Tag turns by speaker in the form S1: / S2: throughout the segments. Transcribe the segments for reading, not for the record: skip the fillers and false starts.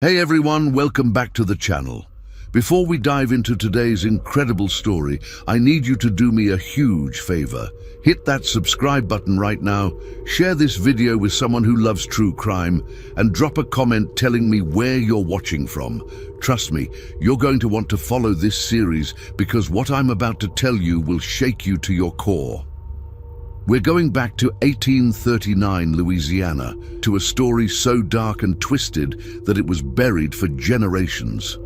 S1: Hey everyone, welcome back to the channel. Before we dive into today's incredible story, I need you to do me a huge favor. Hit that subscribe button right now, share this video with someone who loves true crime, and drop a comment telling me where you're watching from. Trust me, you're going to want to follow this series because what I'm about to tell you will shake you to your core. We're going back to 1839 Louisiana, to a story so dark and twisted that it was buried for generations.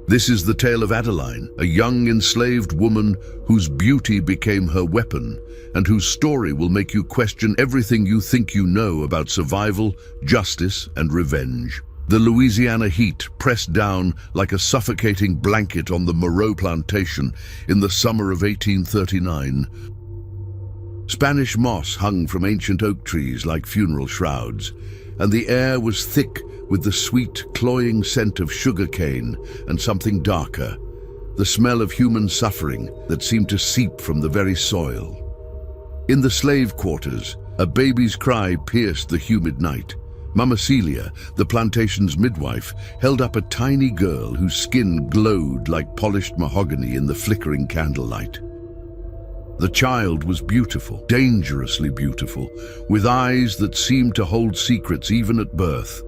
S1: This is the tale of Adeline, a young enslaved woman whose beauty became her weapon and whose story will make you question everything you think you know about survival, justice, and revenge. The Louisiana heat pressed down like a suffocating blanket on the Moreau plantation in the summer of 1839. Spanish moss hung from ancient oak trees like funeral shrouds, and the air was thick with the sweet, cloying scent of sugar cane and something darker, the smell of human suffering that seemed to seep from the very soil. In the slave quarters, a baby's cry pierced the humid night. Mama Celia, the plantation's midwife, held up a tiny girl whose skin glowed like polished mahogany in the flickering candlelight. The child was beautiful, dangerously beautiful, with eyes that seemed to hold secrets even at birth.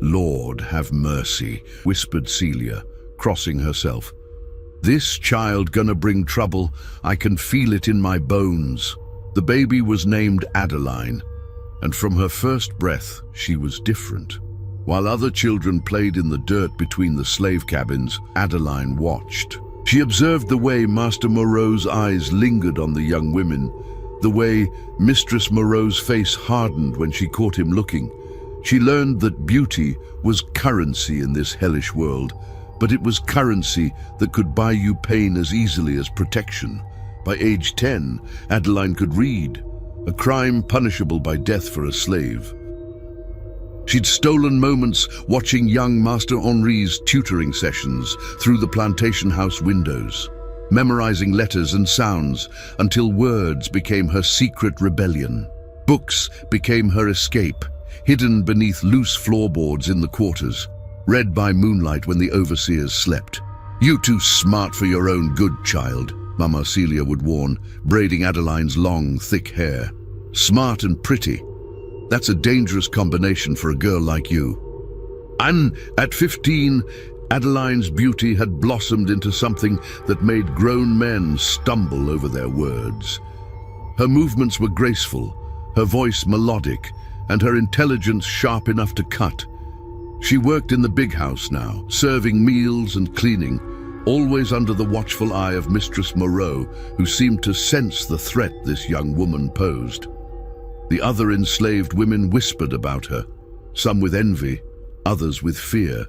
S1: "Lord, have mercy," whispered Celia, crossing herself. "This child gonna bring trouble. I can feel it in my bones." The baby was named Adeline, and from her first breath, she was different. While other children played in the dirt between the slave cabins, Adeline watched. She observed the way Master Moreau's eyes lingered on the young women, the way Mistress Moreau's face hardened when she caught him looking. She learned that beauty was currency in this hellish world, but it was currency that could buy you pain as easily as protection. By age 10, Adeline could read, a crime punishable by death for a slave. She'd stolen moments watching young Master Henri's tutoring sessions through the plantation house windows, memorizing letters and sounds until words became her secret rebellion. Books became her escape, hidden beneath loose floorboards in the quarters, read by moonlight when the overseers slept. "You too smart for your own good, child," Mama Celia would warn, braiding Adeline's long, thick hair. "Smart and pretty. That's a dangerous combination for a girl like you." And at 15, Adeline's beauty had blossomed into something that made grown men stumble over their words. Her movements were graceful, her voice melodic, and her intelligence sharp enough to cut. She worked in the big house now, serving meals and cleaning, always under the watchful eye of Mistress Moreau, who seemed to sense the threat this young woman posed. The other enslaved women whispered about her, some with envy, others with fear.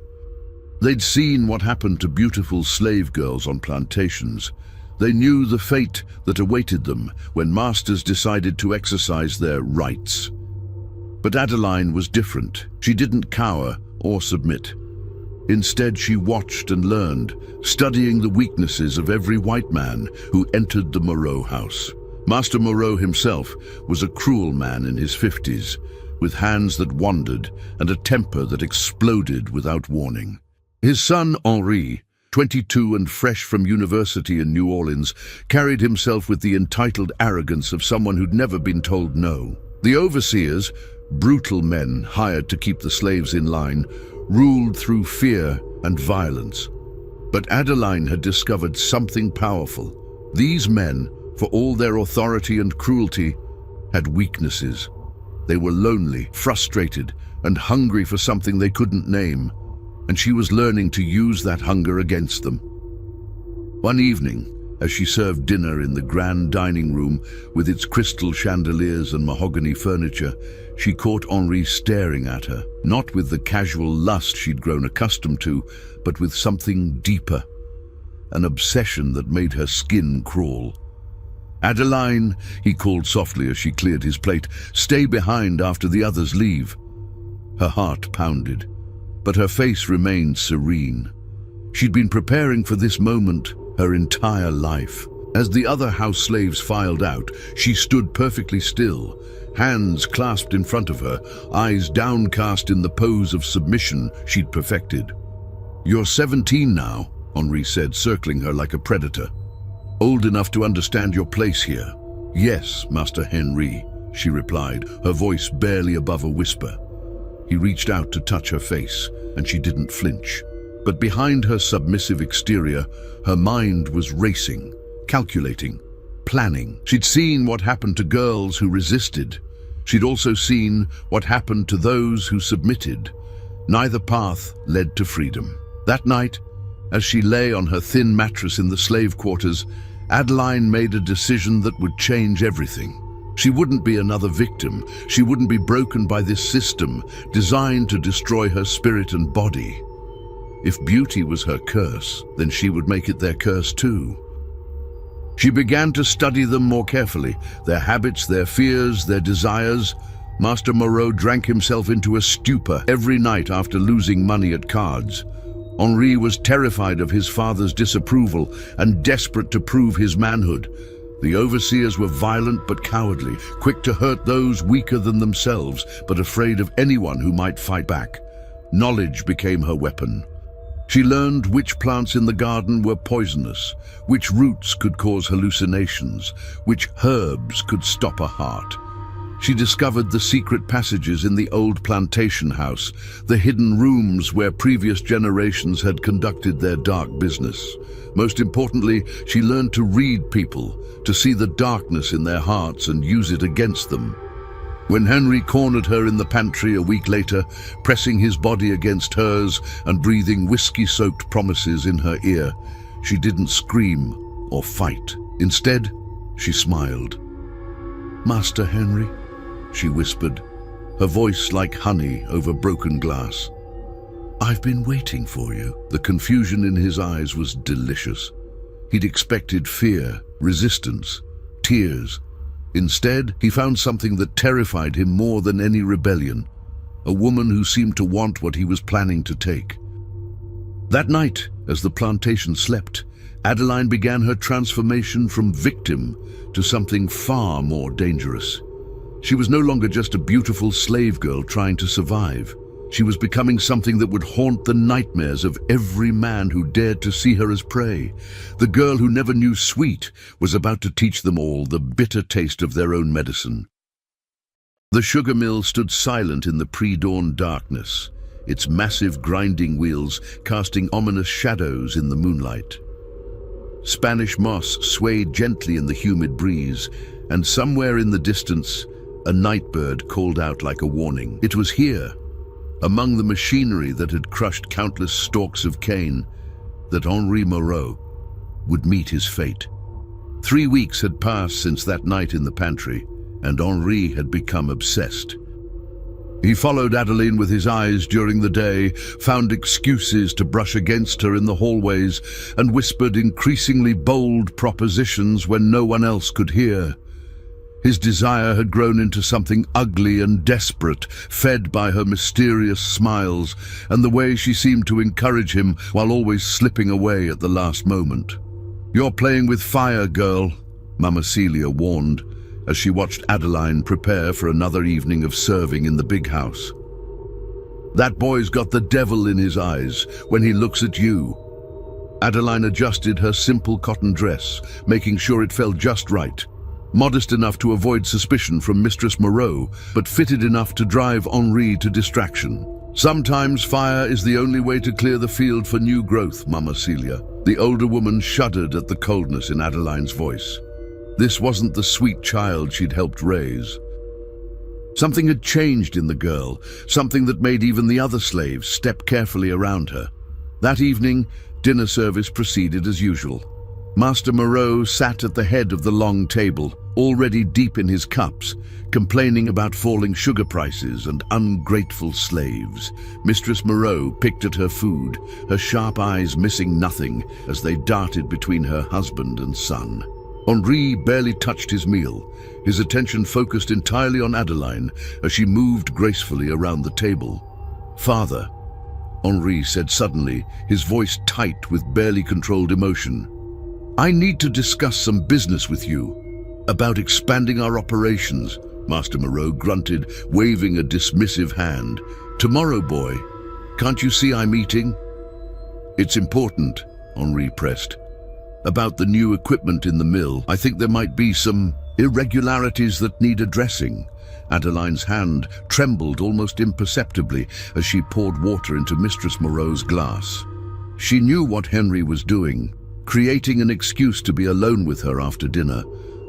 S1: They'd seen what happened to beautiful slave girls on plantations. They knew the fate that awaited them when masters decided to exercise their rights. But Adeline was different. She didn't cower or submit. Instead, she watched and learned, studying the weaknesses of every white man who entered the Moreau house. Master Moreau himself was a cruel man in his 50s, with hands that wandered and a temper that exploded without warning. His son, Henri, 22 and fresh from university in New Orleans, carried himself with the entitled arrogance of someone who'd never been told no. The overseers, brutal men hired to keep the slaves in line, ruled through fear and violence. But Adeline had discovered something powerful. These men, for all their authority and cruelty, had weaknesses. They were lonely, frustrated, and hungry for something they couldn't name, and she was learning to use that hunger against them. One evening, as she served dinner in the grand dining room with its crystal chandeliers and mahogany furniture, she caught Henri staring at her, not with the casual lust she'd grown accustomed to, but with something deeper, an obsession that made her skin crawl. "Adeline," he called softly as she cleared his plate, "stay behind after the others leave." Her heart pounded, but her face remained serene. She'd been preparing for this moment her entire life. As the other house slaves filed out, she stood perfectly still, hands clasped in front of her, eyes downcast in the pose of submission she'd perfected. "You're 17 now," Henri said, circling her like a predator. "Old enough to understand your place here." "Yes, Master Henri," she replied, her voice barely above a whisper. He reached out to touch her face, and she didn't flinch. But behind her submissive exterior, her mind was racing, calculating, planning. She'd seen what happened to girls who resisted. She'd also seen what happened to those who submitted. Neither path led to freedom. That night, as she lay on her thin mattress in the slave quarters, Adeline made a decision that would change everything. She wouldn't be another victim. She wouldn't be broken by this system, designed to destroy her spirit and body. If beauty was her curse, then she would make it their curse too. She began to study them more carefully, their habits, their fears, their desires. Master Moreau drank himself into a stupor every night after losing money at cards. Henri was terrified of his father's disapproval and desperate to prove his manhood. The overseers were violent but cowardly, quick to hurt those weaker than themselves, but afraid of anyone who might fight back. Knowledge became her weapon. She learned which plants in the garden were poisonous, which roots could cause hallucinations, which herbs could stop a heart. She discovered the secret passages in the old plantation house, the hidden rooms where previous generations had conducted their dark business. Most importantly, she learned to read people, to see the darkness in their hearts and use it against them. When Henri cornered her in the pantry a week later, pressing his body against hers and breathing whiskey-soaked promises in her ear, she didn't scream or fight. Instead, she smiled. "Master Henri," she whispered, her voice like honey over broken glass. "I've been waiting for you." The confusion in his eyes was delicious. He'd expected fear, resistance, tears. Instead, he found something that terrified him more than any rebellion, a woman who seemed to want what he was planning to take. That night, as the plantation slept, Adeline began her transformation from victim to something far more dangerous. She was no longer just a beautiful slave girl trying to survive. She was becoming something that would haunt the nightmares of every man who dared to see her as prey. The girl who never knew sweet was about to teach them all the bitter taste of their own medicine. The sugar mill stood silent in the pre-dawn darkness, its massive grinding wheels casting ominous shadows in the moonlight. Spanish moss swayed gently in the humid breeze, and somewhere in the distance, a nightbird called out like a warning. It was here, among the machinery that had crushed countless stalks of cane, that Henri Moreau would meet his fate. 3 weeks had passed since that night in the pantry, and Henri had become obsessed. He followed Adeline with his eyes during the day, found excuses to brush against her in the hallways, and whispered increasingly bold propositions when no one else could hear. His desire had grown into something ugly and desperate, fed by her mysterious smiles and the way she seemed to encourage him while always slipping away at the last moment. "You're playing with fire, girl," Mama Celia warned, as she watched Adeline prepare for another evening of serving in the big house. "That boy's got the devil in his eyes when he looks at you." Adeline adjusted her simple cotton dress, making sure it felt just right. Modest enough to avoid suspicion from Mistress Moreau, but fitted enough to drive Henri to distraction. "Sometimes fire is the only way to clear the field for new growth, Mama Celia." The older woman shuddered at the coldness in Adeline's voice. This wasn't the sweet child she'd helped raise. Something had changed in the girl, something that made even the other slaves step carefully around her. That evening, dinner service proceeded as usual. Master Moreau sat at the head of the long table, already deep in his cups, complaining about falling sugar prices and ungrateful slaves. Mistress Moreau picked at her food, her sharp eyes missing nothing as they darted between her husband and son. Henri barely touched his meal, his attention focused entirely on Adeline as she moved gracefully around the table. "Father," Henri said suddenly, his voice tight with barely controlled emotion, I need to discuss some business with you. About expanding our operations, Master Moreau grunted, waving a dismissive hand. Tomorrow, boy. Can't you see I'm eating? It's important, Henri pressed. About the new equipment in the mill, I think there might be some irregularities that need addressing. Adeline's hand trembled almost imperceptibly as she poured water into Mistress Moreau's glass. She knew what Henri was doing, creating an excuse to be alone with her after dinner,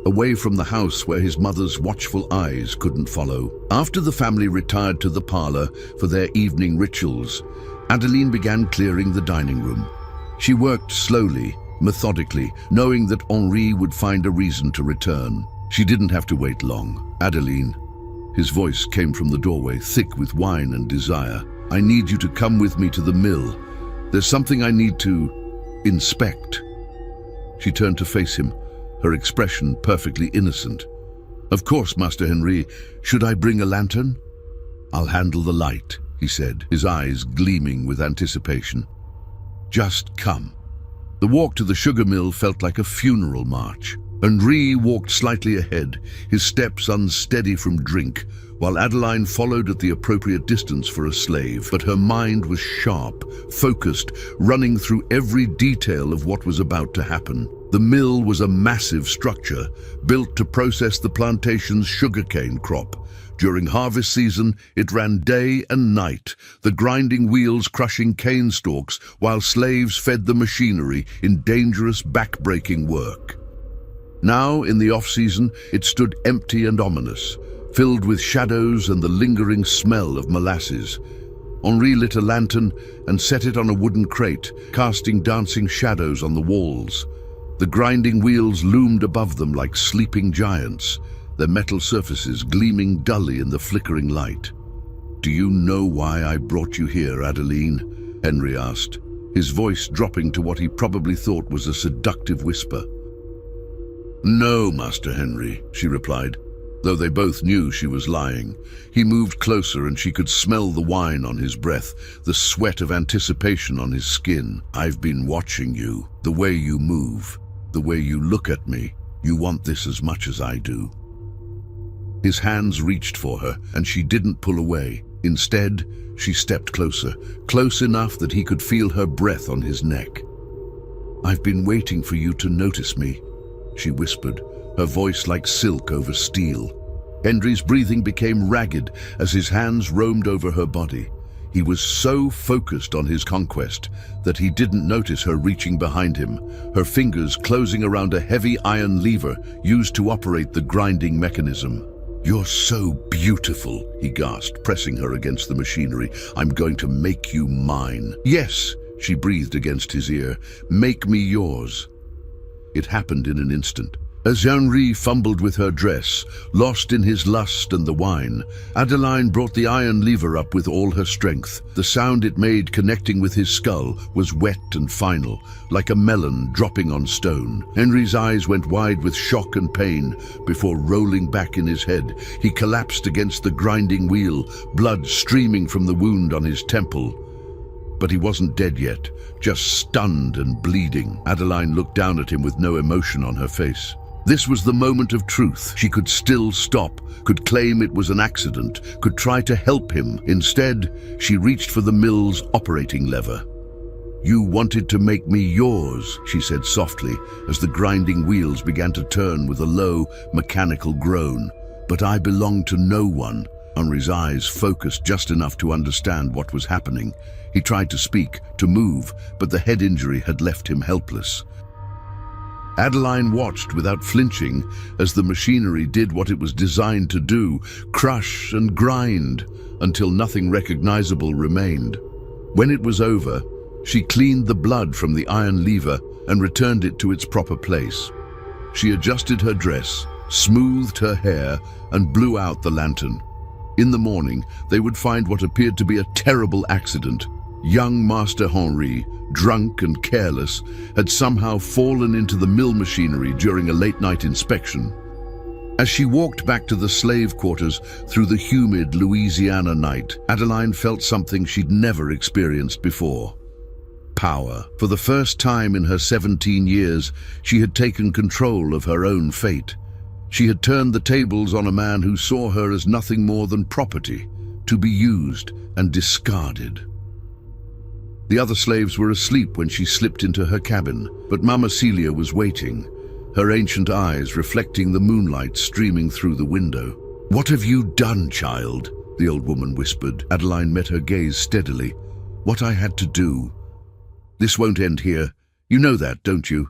S1: away from the house where his mother's watchful eyes couldn't follow. After the family retired to the parlor for their evening rituals, Adeline began clearing the dining room. She worked slowly, methodically, knowing that Henri would find a reason to return. She didn't have to wait long. Adeline. His voice came from the doorway, thick with wine and desire. I need you to come with me to the mill. There's something I need to inspect. She turned to face him, her expression perfectly innocent. Of course, Master Henri. Should I bring a lantern? I'll handle the light, he said, his eyes gleaming with anticipation. Just come. The walk to the sugar mill felt like a funeral march. Henri walked slightly ahead, his steps unsteady from drink, while Adeline followed at the appropriate distance for a slave. But her mind was sharp, focused, running through every detail of what was about to happen. The mill was a massive structure, built to process the plantation's sugarcane crop. During harvest season, it ran day and night, the grinding wheels crushing cane stalks while slaves fed the machinery in dangerous back-breaking work. Now, in the off-season, it stood empty and ominous, filled with shadows and the lingering smell of molasses. Henri lit a lantern and set it on a wooden crate, casting dancing shadows on the walls. The grinding wheels loomed above them like sleeping giants, their metal surfaces gleaming dully in the flickering light. Do you know why I brought you here, Adeline? Henri asked, his voice dropping to what he probably thought was a seductive whisper. No, Master Henri, she replied, though they both knew she was lying. He moved closer and she could smell the wine on his breath, the sweat of anticipation on his skin. I've been watching you, the way you move, the way you look at me. You want this as much as I do. His hands reached for her, and she didn't pull away. Instead, she stepped closer, close enough that he could feel her breath on his neck. I've been waiting for you to notice me, she whispered, her voice like silk over steel. Henri's breathing became ragged as his hands roamed over her body. He was so focused on his conquest that he didn't notice her reaching behind him, her fingers closing around a heavy iron lever used to operate the grinding mechanism. You're so beautiful, he gasped, pressing her against the machinery. I'm going to make you mine. Yes, she breathed against his ear. Make me yours. It happened in an instant. As Henri fumbled with her dress, lost in his lust and the wine, Adeline brought the iron lever up with all her strength. The sound it made connecting with his skull was wet and final, like a melon dropping on stone. Henri's eyes went wide with shock and pain before rolling back in his head. He collapsed against the grinding wheel, blood streaming from the wound on his temple. But he wasn't dead yet, just stunned and bleeding. Adeline looked down at him with no emotion on her face. This was the moment of truth. She could still stop, could claim it was an accident, could try to help him. Instead, she reached for the mill's operating lever. You wanted to make me yours, she said softly, as the grinding wheels began to turn with a low, mechanical groan. But I belong to no one. Henri's eyes focused just enough to understand what was happening. He tried to speak, to move, but the head injury had left him helpless. Adeline watched without flinching as the machinery did what it was designed to do, crush and grind, until nothing recognizable remained. When it was over, she cleaned the blood from the iron lever and returned it to its proper place. She adjusted her dress, smoothed her hair, and blew out the lantern. In the morning, they would find what appeared to be a terrible accident. Young Master Henri, drunk and careless, had somehow fallen into the mill machinery during a late-night inspection. As she walked back to the slave quarters through the humid Louisiana night, Adeline felt something she'd never experienced before. power. For the first time in her 17 years, she had taken control of her own fate. She had turned the tables on a man who saw her as nothing more than property, to be used and discarded. The other slaves were asleep when she slipped into her cabin, but Mama Celia was waiting, her ancient eyes reflecting the moonlight streaming through the window. "What have you done, child?" the old woman whispered. Adeline met her gaze steadily. "What I had to do. This won't end here. You know that, don't you?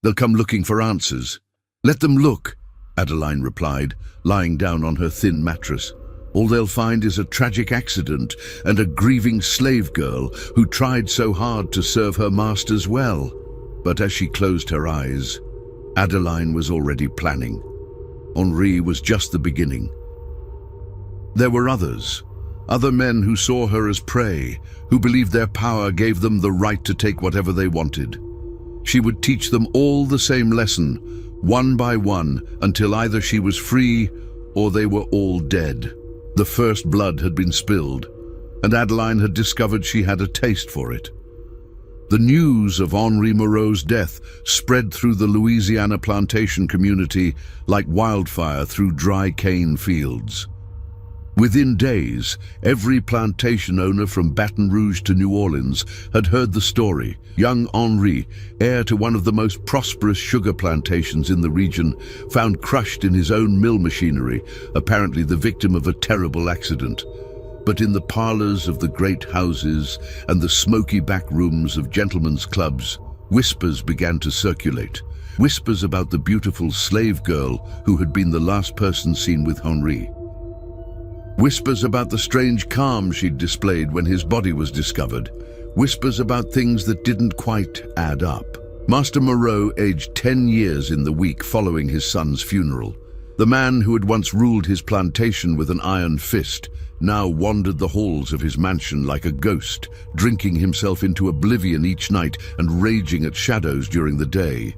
S1: They'll come looking for answers." "Let them look," Adeline replied, lying down on her thin mattress. "All they'll find is a tragic accident and a grieving slave girl who tried so hard to serve her masters well." But as she closed her eyes, Adeline was already planning. Henri was just the beginning. There were others, other men who saw her as prey, who believed their power gave them the right to take whatever they wanted. She would teach them all the same lesson, one by one, until either she was free or they were all dead. The first blood had been spilled, and Adeline had discovered she had a taste for it. The news of Henri Moreau's death spread through the Louisiana plantation community like wildfire through dry cane fields. Within days, every plantation owner from Baton Rouge to New Orleans had heard the story. Young Henri, heir to one of the most prosperous sugar plantations in the region, found crushed in his own mill machinery, apparently the victim of a terrible accident. But in the parlors of the great houses and the smoky back rooms of gentlemen's clubs, whispers began to circulate. Whispers about the beautiful slave girl who had been the last person seen with Henri. Whispers about the strange calm she'd displayed when his body was discovered. Whispers about things that didn't quite add up. Master Moreau aged 10 years in the week following his son's funeral. The man who had once ruled his plantation with an iron fist now wandered the halls of his mansion like a ghost, drinking himself into oblivion each night and raging at shadows during the day.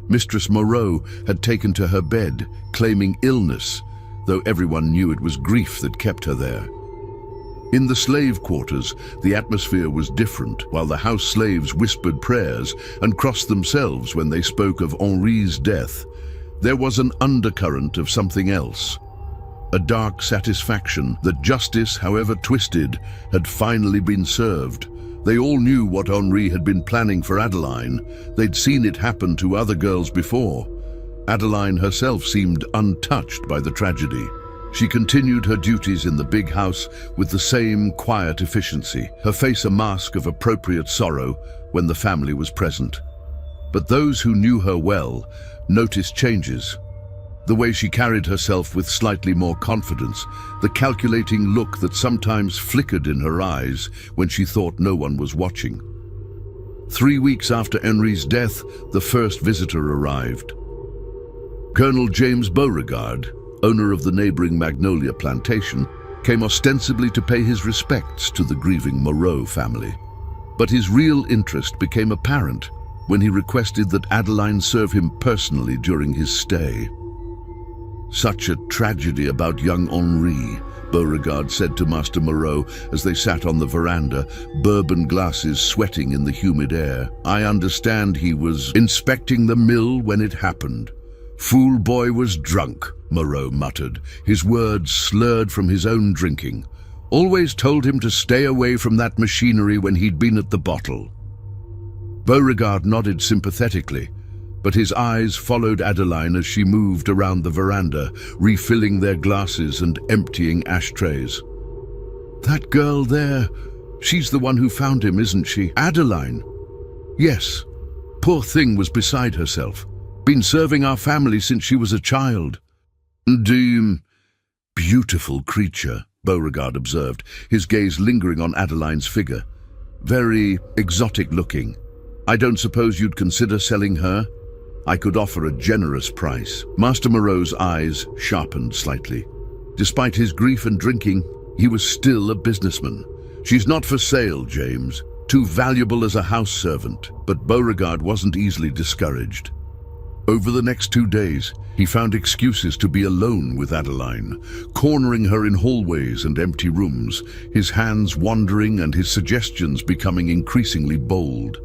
S1: Mistress Moreau had taken to her bed, claiming illness, though everyone knew it was grief that kept her there. In the slave quarters, the atmosphere was different. While the house slaves whispered prayers and crossed themselves when they spoke of Henri's death, there was an undercurrent of something else. A dark satisfaction that justice, however twisted, had finally been served. They all knew what Henri had been planning for Adeline. They'd seen it happen to other girls before. Adeline herself seemed untouched by the tragedy. She continued her duties in the big house with the same quiet efficiency, her face a mask of appropriate sorrow when the family was present. But those who knew her well noticed changes. The way she carried herself with slightly more confidence, the calculating look that sometimes flickered in her eyes when she thought no one was watching. 3 weeks after Henri's death, the first visitor arrived. Colonel James Beauregard, owner of the neighboring Magnolia plantation, came ostensibly to pay his respects to the grieving Moreau family. But his real interest became apparent when he requested that Adeline serve him personally during his stay. "Such a tragedy about young Henri," Beauregard said to Master Moreau as they sat on the veranda, bourbon glasses sweating in the humid air. "I understand he was inspecting the mill when it happened." "Fool boy was drunk," Moreau muttered, his words slurred from his own drinking. "Always told him to stay away from that machinery when he'd been at the bottle." Beauregard nodded sympathetically, but his eyes followed Adeline as she moved around the veranda, refilling their glasses and emptying ashtrays. "That girl there, she's the one who found him, isn't she? Adeline?" "Yes. Poor thing was beside herself. Been serving our family since she was a child." Beautiful creature," Beauregard observed, his gaze lingering on Adeline's figure. "Very exotic looking. I don't suppose you'd consider selling her? I could offer a generous price." Master Moreau's eyes sharpened slightly. Despite his grief and drinking, he was still a businessman. "She's not for sale, James. Too valuable as a house servant." But Beauregard wasn't easily discouraged. Over the next 2 days, he found excuses to be alone with Adeline, cornering her in hallways and empty rooms, his hands wandering and his suggestions becoming increasingly bold.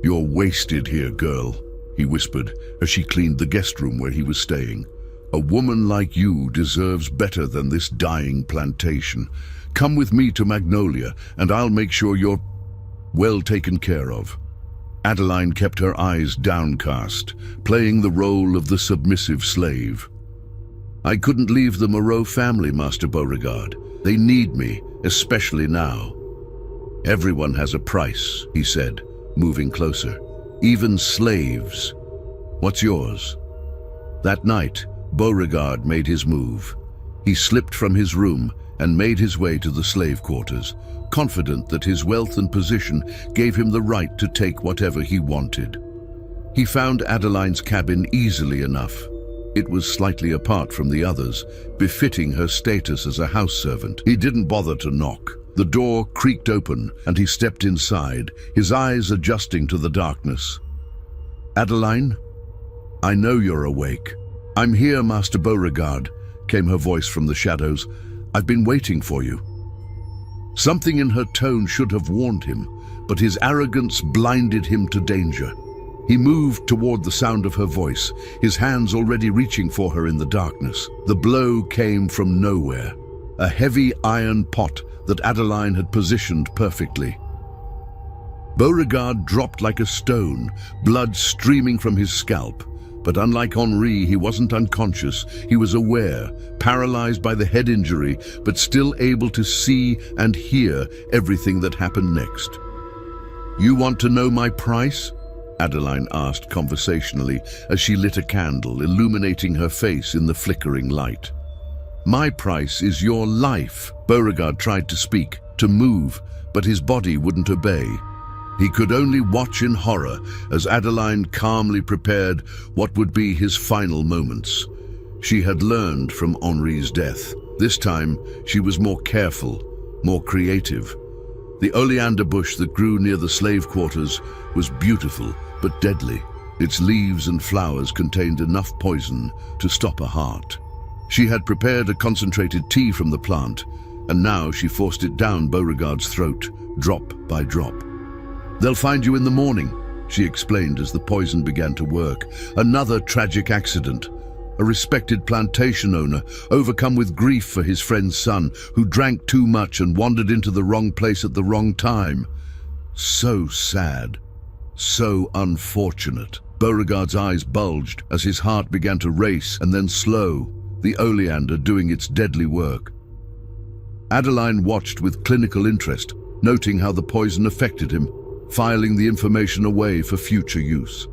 S1: "You're wasted here, girl," he whispered as she cleaned the guest room where he was staying. "A woman like you deserves better than this dying plantation. Come with me to Magnolia, and I'll make sure you're well taken care of." Adeline kept her eyes downcast, playing the role of the submissive slave. "I couldn't leave the Moreau family, Master Beauregard. They need me, especially now." "Everyone has a price," he said, moving closer. "Even slaves. What's yours?" That night, Beauregard made his move. He slipped from his room and made his way to the slave quarters, confident that his wealth and position gave him the right to take whatever he wanted. He found Adeline's cabin easily enough. It was slightly apart from the others, befitting her status as a house servant. He didn't bother to knock. The door creaked open and he stepped inside, his eyes adjusting to the darkness. "Adeline, I know you're awake." "I'm here, Master Beauregard," came her voice from the shadows. "I've been waiting for you." Something in her tone should have warned him, but his arrogance blinded him to danger. He moved toward the sound of her voice, his hands already reaching for her in the darkness. The blow came from nowhere, a heavy iron pot that Adeline had positioned perfectly. Beauregard dropped like a stone, blood streaming from his scalp. But unlike Henri, he wasn't unconscious. He was aware, paralyzed by the head injury, but still able to see and hear everything that happened next. "You want to know my price?" Adeline asked conversationally as she lit a candle, illuminating her face in the flickering light. "My price is your life." Beauregard tried to speak, to move, but his body wouldn't obey. He could only watch in horror as Adeline calmly prepared what would be his final moments. She had learned from Henri's death. This time, she was more careful, more creative. The oleander bush that grew near the slave quarters was beautiful but deadly. Its leaves and flowers contained enough poison to stop a heart. She had prepared a concentrated tea from the plant, and now she forced it down Beauregard's throat, drop by drop. "They'll find you in the morning," she explained as the poison began to work. Another tragic accident. A respected plantation owner, overcome with grief for his friend's son, who drank too much and wandered into the wrong place at the wrong time. So sad. So unfortunate. Beauregard's eyes bulged as his heart began to race and then slow, the oleander doing its deadly work. Adeline watched with clinical interest, noting how the poison affected him, filing the information away for future use.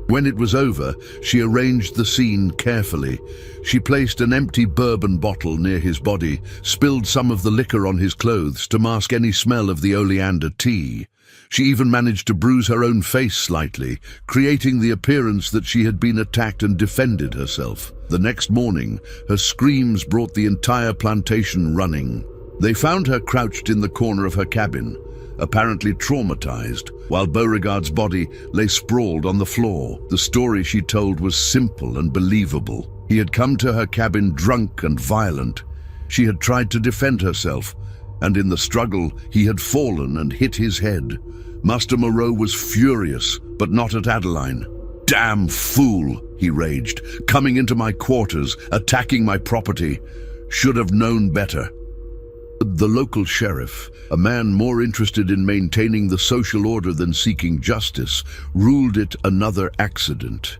S1: When it was over, she arranged the scene carefully. She placed an empty bourbon bottle near his body, spilled some of the liquor on his clothes to mask any smell of the oleander tea. She even managed to bruise her own face slightly, creating the appearance that she had been attacked and defended herself. The next morning, her screams brought the entire plantation running. They found her crouched in the corner of her cabin, apparently traumatized, while Beauregard's body lay sprawled on the floor. The story she told was simple and believable. He had come to her cabin drunk and violent. She had tried to defend herself, and in the struggle he had fallen and hit his head. Master Moreau was furious, but not at Adeline. "Damn fool," he raged, "coming into my quarters, attacking my property. Should have known better." The local sheriff, a man more interested in maintaining the social order than seeking justice, ruled it another accident.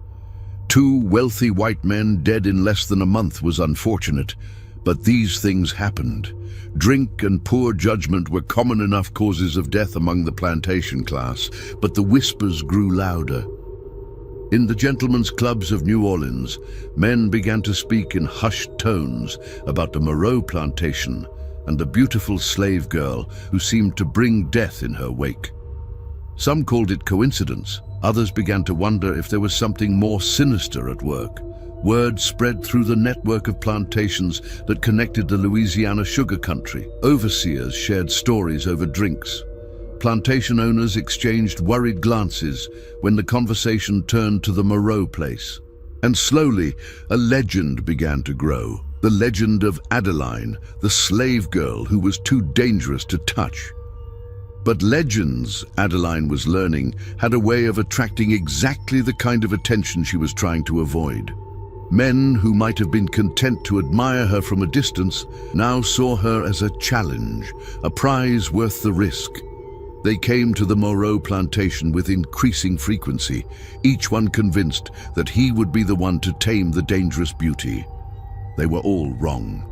S1: 2 wealthy white men dead in less than a month was unfortunate, but these things happened. Drink and poor judgment were common enough causes of death among the plantation class, but the whispers grew louder. In the gentlemen's clubs of New Orleans, men began to speak in hushed tones about the Moreau plantation and a beautiful slave girl who seemed to bring death in her wake. Some called it coincidence. Others began to wonder if there was something more sinister at work. Word spread through the network of plantations that connected the Louisiana sugar country. Overseers shared stories over drinks. Plantation owners exchanged worried glances when the conversation turned to the Moreau place. And slowly, a legend began to grow. The legend of Adeline, the slave girl who was too dangerous to touch. But legends, Adeline was learning, had a way of attracting exactly the kind of attention she was trying to avoid. Men who might have been content to admire her from a distance now saw her as a challenge, a prize worth the risk. They came to the Moreau plantation with increasing frequency, each one convinced that he would be the one to tame the dangerous beauty. They were all wrong.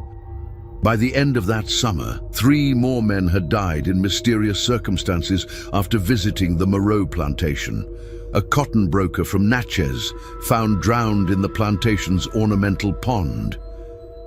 S1: By the end of that summer, 3 more men had died in mysterious circumstances after visiting the Moreau plantation. A cotton broker from Natchez found drowned in the plantation's ornamental pond.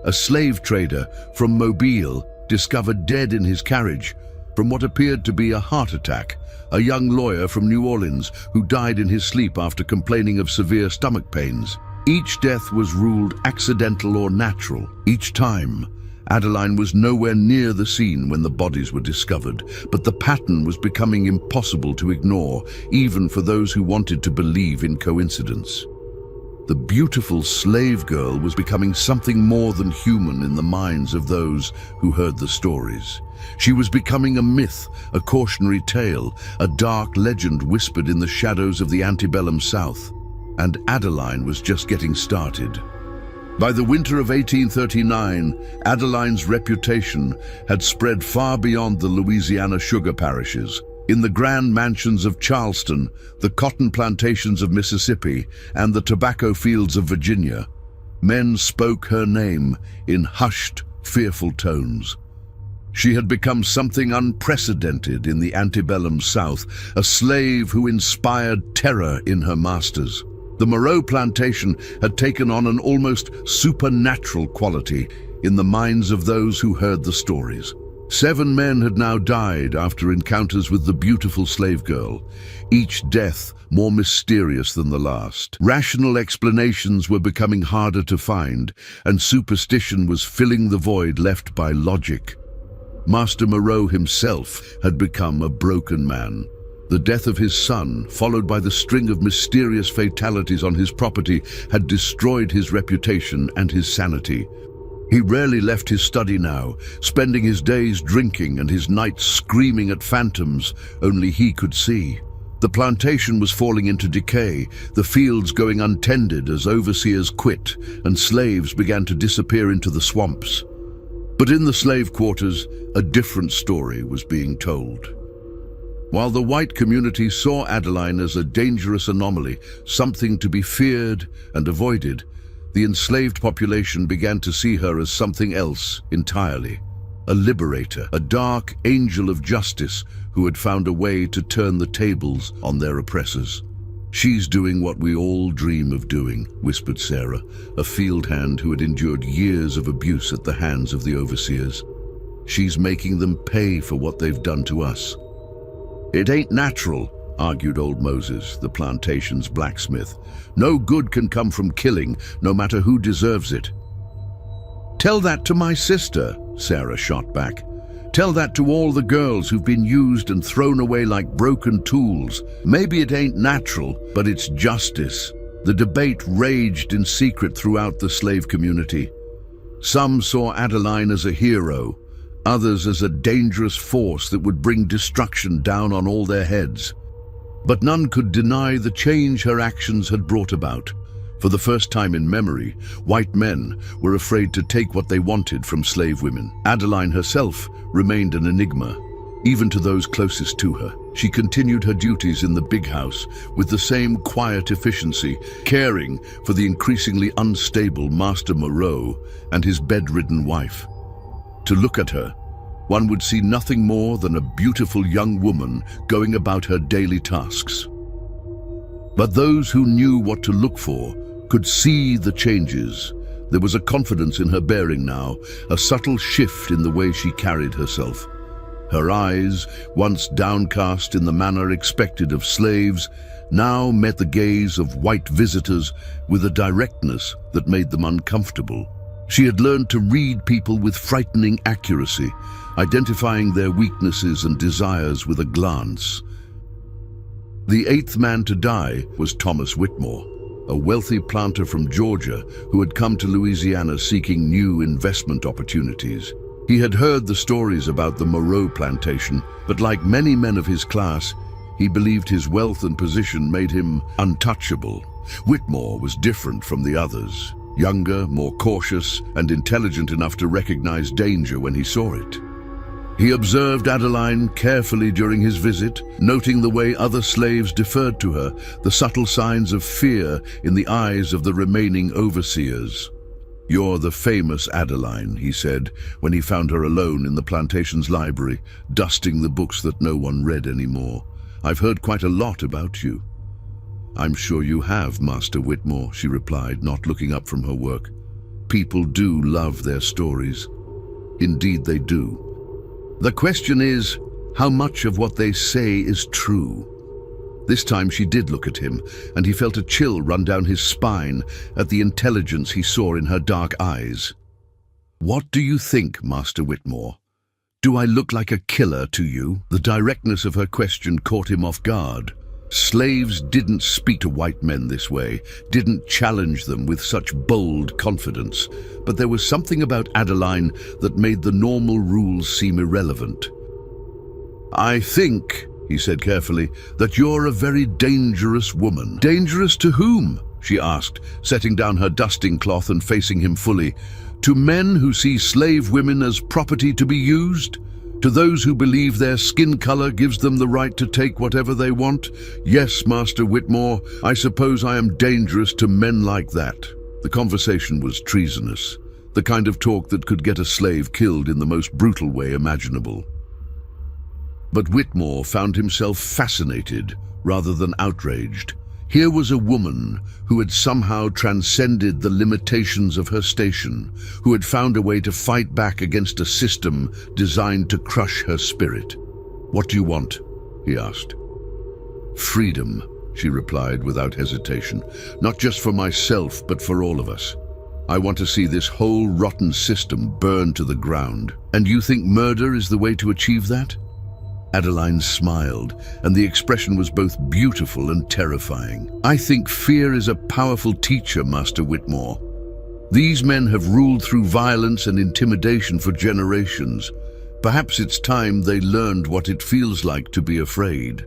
S1: A slave trader from Mobile discovered dead in his carriage from what appeared to be a heart attack. A young lawyer from New Orleans who died in his sleep after complaining of severe stomach pains. Each death was ruled accidental or natural. Each time, Adeline was nowhere near the scene when the bodies were discovered, but the pattern was becoming impossible to ignore, even for those who wanted to believe in coincidence. The beautiful slave girl was becoming something more than human in the minds of those who heard the stories. She was becoming a myth, a cautionary tale, a dark legend whispered in the shadows of the antebellum South. And Adeline was just getting started. By the winter of 1839, Adeline's reputation had spread far beyond the Louisiana sugar parishes. In the grand mansions of Charleston, the cotton plantations of Mississippi, and the tobacco fields of Virginia, men spoke her name in hushed, fearful tones. She had become something unprecedented in the antebellum South, a slave who inspired terror in her masters. The Moreau plantation had taken on an almost supernatural quality in the minds of those who heard the stories. 7 men had now died after encounters with the beautiful slave girl, each death more mysterious than the last. Rational explanations were becoming harder to find, and superstition was filling the void left by logic. Master Moreau himself had become a broken man. The death of his son, followed by the string of mysterious fatalities on his property, had destroyed his reputation and his sanity. He rarely left his study now, spending his days drinking and his nights screaming at phantoms only he could see. The plantation was falling into decay, the fields going untended as overseers quit and slaves began to disappear into the swamps. But in the slave quarters, a different story was being told. While the white community saw Adeline as a dangerous anomaly, something to be feared and avoided, the enslaved population began to see her as something else entirely. A liberator, a dark angel of justice who had found a way to turn the tables on their oppressors. "She's doing what we all dream of doing," whispered Sarah, a field hand who had endured years of abuse at the hands of the overseers. "She's making them pay for what they've done to us." "It ain't natural," argued old Moses, the plantation's blacksmith. "No good can come from killing, no matter who deserves it." "Tell that to my sister," Sarah shot back. "Tell that to all the girls who've been used and thrown away like broken tools. Maybe it ain't natural, but it's justice." The debate raged in secret throughout the slave community. Some saw Adeline as a hero, others as a dangerous force that would bring destruction down on all their heads. But none could deny the change her actions had brought about. For the first time in memory, white men were afraid to take what they wanted from slave women. Adeline herself remained an enigma, even to those closest to her. She continued her duties in the big house with the same quiet efficiency, caring for the increasingly unstable Master Moreau and his bedridden wife. To look at her, one would see nothing more than a beautiful young woman going about her daily tasks. But those who knew what to look for could see the changes. There was a confidence in her bearing now, a subtle shift in the way she carried herself. Her eyes, once downcast in the manner expected of slaves, now met the gaze of white visitors with a directness that made them uncomfortable. She had learned to read people with frightening accuracy, identifying their weaknesses and desires with a glance. The 8th man to die was Thomas Whitmore, a wealthy planter from Georgia who had come to Louisiana seeking new investment opportunities. He had heard the stories about the Moreau plantation, but like many men of his class, he believed his wealth and position made him untouchable. Whitmore was different from the others, younger, more cautious, and intelligent enough to recognize danger when he saw it. He observed Adeline carefully during his visit, noting the way other slaves deferred to her, the subtle signs of fear in the eyes of the remaining overseers. "You're the famous Adeline," he said, when he found her alone in the plantation's library, dusting the books that no one read anymore. "I've heard quite a lot about you." "I'm sure you have, Master Whitmore," she replied, not looking up from her work. "People do love their stories." "Indeed they do. The question is, how much of what they say is true?" This time she did look at him, and he felt a chill run down his spine at the intelligence he saw in her dark eyes. "What do you think, Master Whitmore? Do I look like a killer to you?" The directness of her question caught him off guard. Slaves didn't speak to white men this way, didn't challenge them with such bold confidence, but there was something about Adeline that made the normal rules seem irrelevant. "I think," he said carefully, "that you're a very dangerous woman." "Dangerous to whom?" she asked, setting down her dusting cloth and facing him fully. "To men who see slave women as property to be used? To those who believe their skin color gives them the right to take whatever they want? Yes, Master Whitmore, I suppose I am dangerous to men like that." The conversation was treasonous, the kind of talk that could get a slave killed in the most brutal way imaginable. But Whitmore found himself fascinated rather than outraged. Here was a woman who had somehow transcended the limitations of her station, who had found a way to fight back against a system designed to crush her spirit. "What do you want?" he asked. "Freedom," she replied without hesitation. "Not just for myself, but for all of us. I want to see this whole rotten system burn to the ground." "And you think murder is the way to achieve that?" Adeline smiled, and the expression was both beautiful and terrifying. "I think fear is a powerful teacher, Master Whitmore. These men have ruled through violence and intimidation for generations. Perhaps it's time they learned what it feels like to be afraid."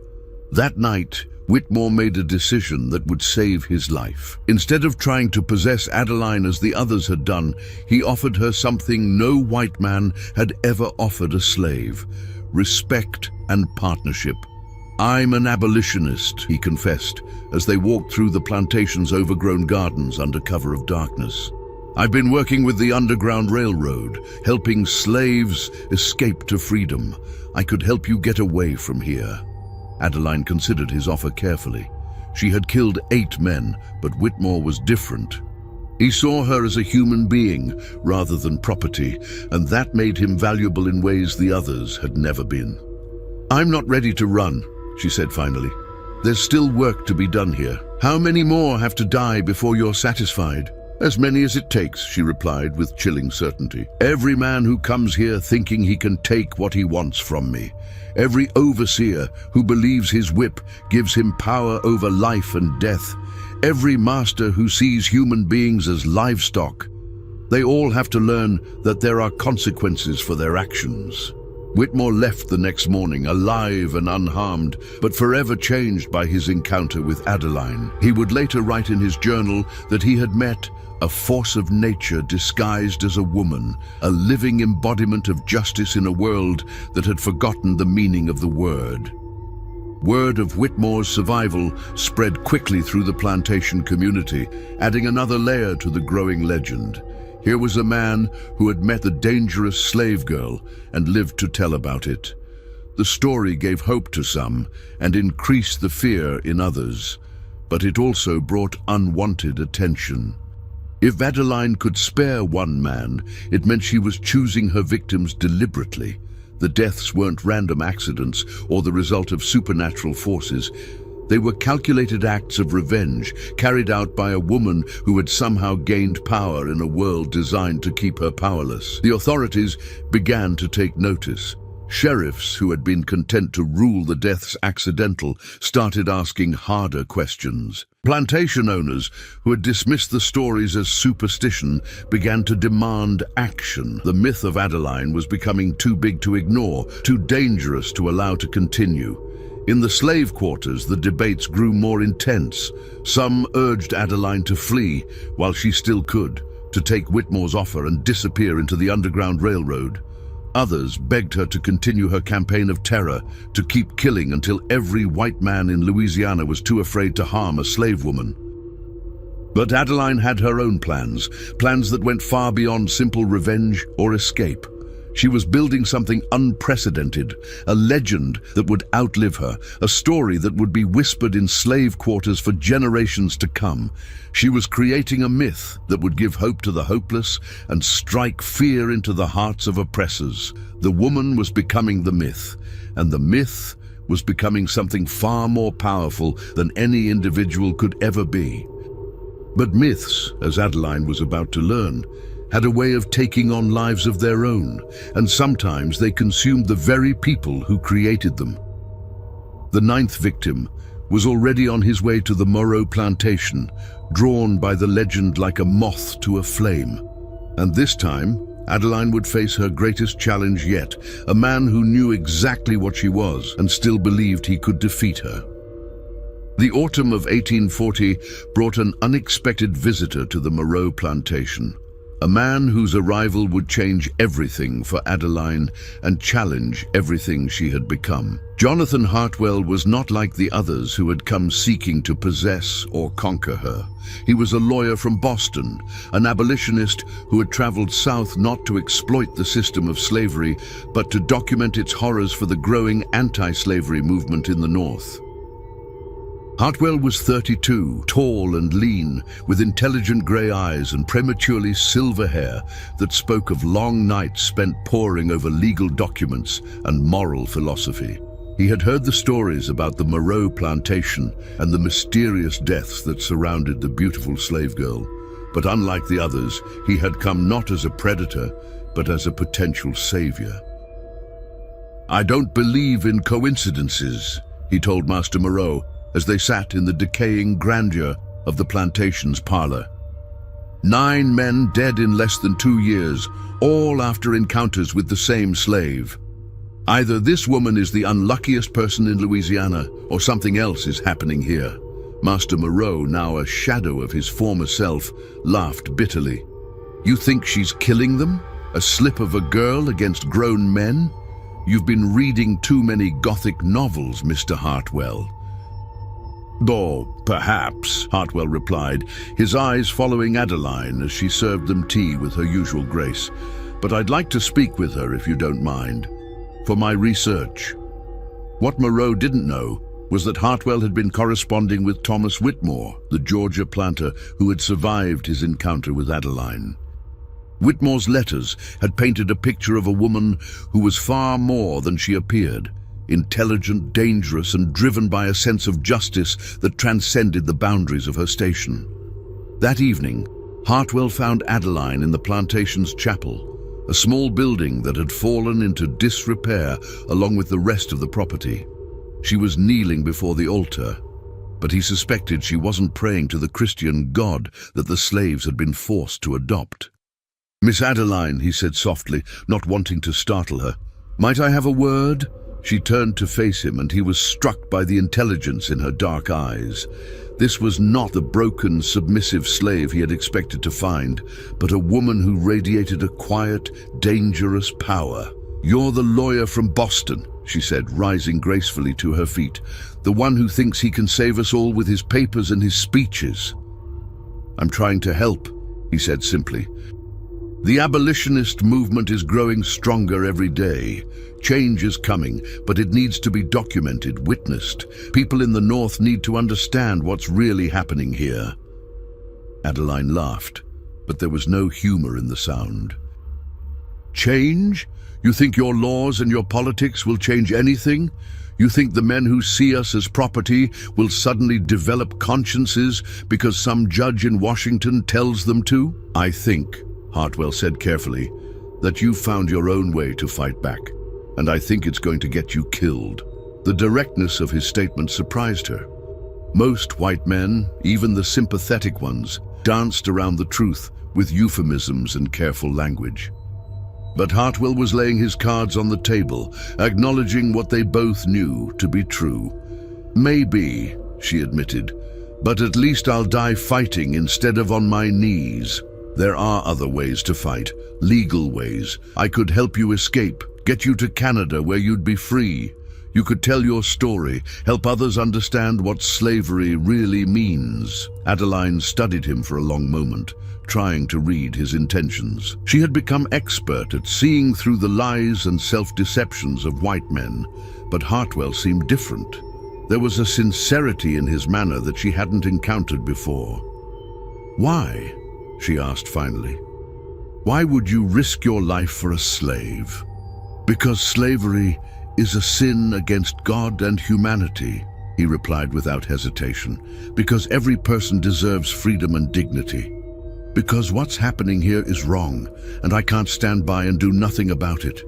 S1: That night, Whitmore made a decision that would save his life. Instead of trying to possess Adeline as the others had done, he offered her something no white man had ever offered a slave: respect and partnership. "I'm an abolitionist," he confessed, as they walked through the plantation's overgrown gardens under cover of darkness. "I've been working with the Underground Railroad, helping slaves escape to freedom. I could help you get away from here." Adeline considered his offer carefully. She had killed 8 men, but Whitmore was different. He saw her as a human being rather than property, and that made him valuable in ways the others had never been. "I'm not ready to run," she said finally. "There's still work to be done here. How many more have to die before you're satisfied?" "As many as it takes," she replied with chilling certainty. "Every man who comes here thinking he can take what he wants from me. Every overseer who believes his whip gives him power over life and death. Every master who sees human beings as livestock. They all have to learn that there are consequences for their actions." Whitmore left the next morning, alive and unharmed, but forever changed by his encounter with Adeline. He would later write in his journal that he had met a force of nature disguised as a woman, a living embodiment of justice in a world that had forgotten the meaning of the word. Word of Whitmore's survival spread quickly through the plantation community, adding another layer to the growing legend. Here was a man who had met the dangerous slave girl and lived to tell about it. The story gave hope to some and increased the fear in others, but it also brought unwanted attention. If Adeline could spare one man, it meant she was choosing her victims deliberately. The deaths weren't random accidents or the result of supernatural forces. They were calculated acts of revenge carried out by a woman who had somehow gained power in a world designed to keep her powerless. The authorities began to take notice. Sheriffs who had been content to rule the deaths accidental started asking harder questions. Plantation owners who had dismissed the stories as superstition began to demand action. The myth of Adeline was becoming too big to ignore, too dangerous to allow to continue. In the slave quarters, the debates grew more intense. Some urged Adeline to flee while she still could, to take Whitmore's offer and disappear into the Underground Railroad. Others begged her to continue her campaign of terror, to keep killing until every white man in Louisiana was too afraid to harm a slave woman. But Adeline had her own plans that went far beyond simple revenge or escape. She was building something unprecedented, a legend that would outlive her, a story that would be whispered in slave quarters for generations to come. She was creating a myth that would give hope to the hopeless and strike fear into the hearts of oppressors. The woman was becoming the myth, and the myth was becoming something far more powerful than any individual could ever be. But myths, as Adeline was about to learn, had a way of taking on lives of their own, and sometimes they consumed the very people who created them. The ninth victim was already on his way to the Moreau plantation, drawn by the legend like a moth to a flame. And this time, Adeline would face her greatest challenge yet, a man who knew exactly what she was and still believed he could defeat her. The autumn of 1840 brought an unexpected visitor to the Moreau plantation. A man whose arrival would change everything for Adeline and challenge everything she had become. Jonathan Hartwell was not like the others who had come seeking to possess or conquer her. He was a lawyer from Boston, an abolitionist who had traveled south not to exploit the system of slavery, but to document its horrors for the growing anti-slavery movement in the North. Hartwell was 32, tall and lean, with intelligent grey eyes and prematurely silver hair that spoke of long nights spent poring over legal documents and moral philosophy. He had heard the stories about the Moreau plantation and the mysterious deaths that surrounded the beautiful slave girl. But unlike the others, he had come not as a predator, but as a potential savior. "I don't believe in coincidences," he told Master Moreau, as they sat in the decaying grandeur of the plantation's parlor. 9 men dead in less than 2 years, all after encounters with the same slave. Either this woman is the unluckiest person in Louisiana, or something else is happening here. Master Moreau, now a shadow of his former self, laughed bitterly. "You think she's killing them? A slip of a girl against grown men? You've been reading too many Gothic novels, Mr. Hartwell." "Oh, perhaps," Hartwell replied, his eyes following Adeline as she served them tea with her usual grace. "But I'd like to speak with her, if you don't mind, for my research." What Moreau didn't know was that Hartwell had been corresponding with Thomas Whitmore, the Georgia planter who had survived his encounter with Adeline. Whitmore's letters had painted a picture of a woman who was far more than she appeared. Intelligent, dangerous, and driven by a sense of justice that transcended the boundaries of her station. That evening, Hartwell found Adeline in the plantation's chapel, a small building that had fallen into disrepair along with the rest of the property. She was kneeling before the altar, but he suspected she wasn't praying to the Christian God that the slaves had been forced to adopt. "Miss Adeline," he said softly, not wanting to startle her, "might I have a word?" She turned to face him, and he was struck by the intelligence in her dark eyes. This was not the broken, submissive slave he had expected to find, but a woman who radiated a quiet, dangerous power. "You're the lawyer from Boston," she said, rising gracefully to her feet, "the one who thinks he can save us all with his papers and his speeches." "I'm trying to help," he said simply. "The abolitionist movement is growing stronger every day. Change is coming, but it needs to be documented, witnessed. People in the North need to understand what's really happening here." Adeline laughed, but there was no humor in the sound. "Change? You think your laws and your politics will change anything? You think the men who see us as property will suddenly develop consciences because some judge in Washington tells them to?" "I think," Hartwell said carefully, "that you've found your own way to fight back. and I think it's going to get you killed." The directness of his statement surprised her. Most white men, even the sympathetic ones, danced around the truth with euphemisms and careful language. But Hartwell was laying his cards on the table, acknowledging what they both knew to be true. "Maybe," she admitted, "but at least I'll die fighting instead of on my knees. There are other ways to fight, legal ways. I could help you escape, get you to Canada where you'd be free. You could tell your story, help others understand what slavery really means." Adeline studied him for a long moment, trying to read his intentions. She had become expert at seeing through the lies and self-deceptions of white men, but Hartwell seemed different. There was a sincerity in his manner that she hadn't encountered before. "Why?" she asked finally. "Why would you risk your life for a slave?" "Because slavery is a sin against God and humanity," he replied without hesitation. "Because every person deserves freedom and dignity. Because what's happening here is wrong, and I can't stand by and do nothing about it."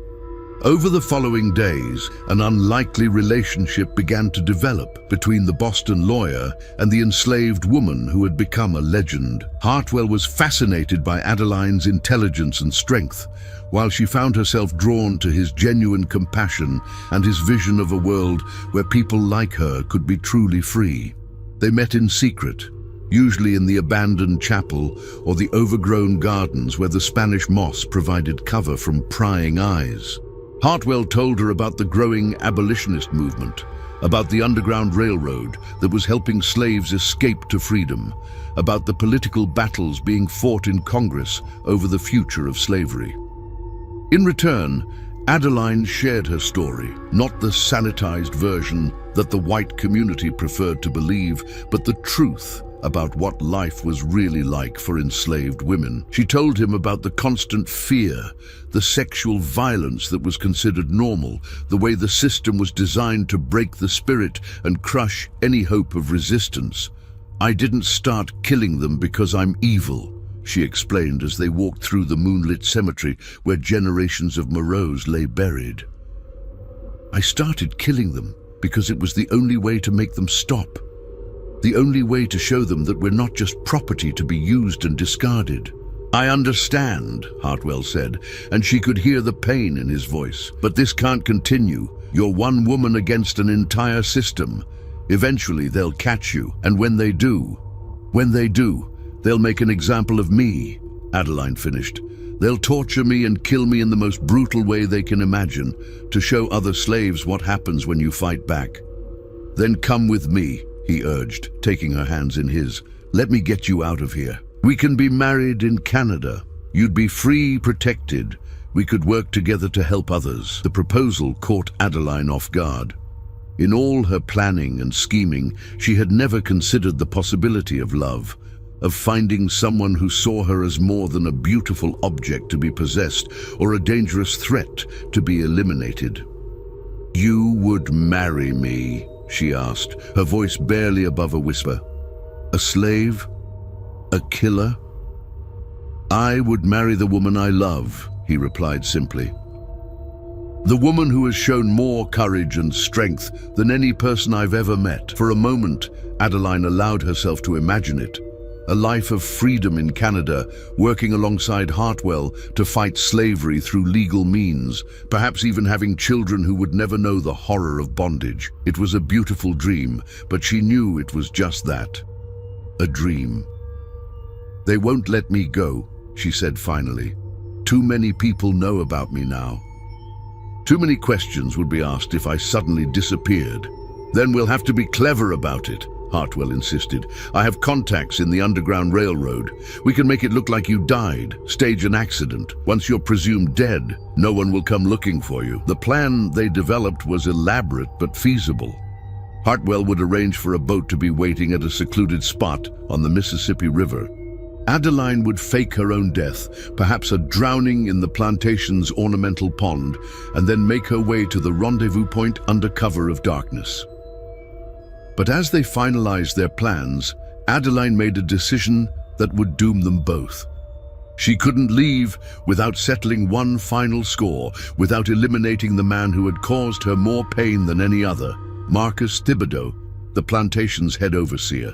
S1: Over the following days, an unlikely relationship began to develop between the Boston lawyer and the enslaved woman who had become a legend. Hartwell was fascinated by Adeline's intelligence and strength, while she found herself drawn to his genuine compassion and his vision of a world where people like her could be truly free. They met in secret, usually in the abandoned chapel or the overgrown gardens where the Spanish moss provided cover from prying eyes. Hartwell told her about the growing abolitionist movement, about the Underground Railroad that was helping slaves escape to freedom, about the political battles being fought in Congress over the future of slavery. In return, Adeline shared her story, not the sanitized version that the white community preferred to believe, but the truth about what life was really like for enslaved women. She told him about the constant fear, the sexual violence that was considered normal, the way the system was designed to break the spirit and crush any hope of resistance. "I didn't start killing them because I'm evil," she explained as they walked through the moonlit cemetery where generations of Moreaus lay buried. "I started killing them because it was the only way to make them stop. The only way to show them that we're not just property to be used and discarded." "I understand," Hartwell said, and she could hear the pain in his voice. "But this can't continue. You're one woman against an entire system. Eventually they'll catch you, and when they do, they'll make an example of me," Adeline finished. "They'll torture me and kill me in the most brutal way they can imagine, to show other slaves what happens when you fight back. Then come with me," he urged, taking her hands in his. "Let me get you out of here. We can be married in Canada. You'd be free, protected. We could work together to help others." The proposal caught Adeline off guard. In all her planning and scheming, she had never considered the possibility of love, of finding someone who saw her as more than a beautiful object to be possessed or a dangerous threat to be eliminated. "You would marry me?" she asked, her voice barely above a whisper. "A slave? A killer?" "I would marry the woman I love," he replied simply. "The woman who has shown more courage and strength than any person I've ever met." For a moment, Adeline allowed herself to imagine it. A life of freedom in Canada, working alongside Hartwell to fight slavery through legal means, perhaps even having children who would never know the horror of bondage. It was a beautiful dream, but she knew it was just that. A dream. "They won't let me go," she said finally. "Too many people know about me now. Too many questions would be asked if I suddenly disappeared." "Then we'll have to be clever about it," Hartwell insisted. "I have contacts in the Underground Railroad. We can make it look like you died, stage an accident. Once you're presumed dead, no one will come looking for you." The plan they developed was elaborate but feasible. Hartwell would arrange for a boat to be waiting at a secluded spot on the Mississippi River. Adeline would fake her own death, perhaps a drowning in the plantation's ornamental pond, and then make her way to the rendezvous point under cover of darkness. But as they finalized their plans, Adeline made a decision that would doom them both. She couldn't leave without settling one final score, without eliminating the man who had caused her more pain than any other, Marcus Thibodeau, the plantation's head overseer.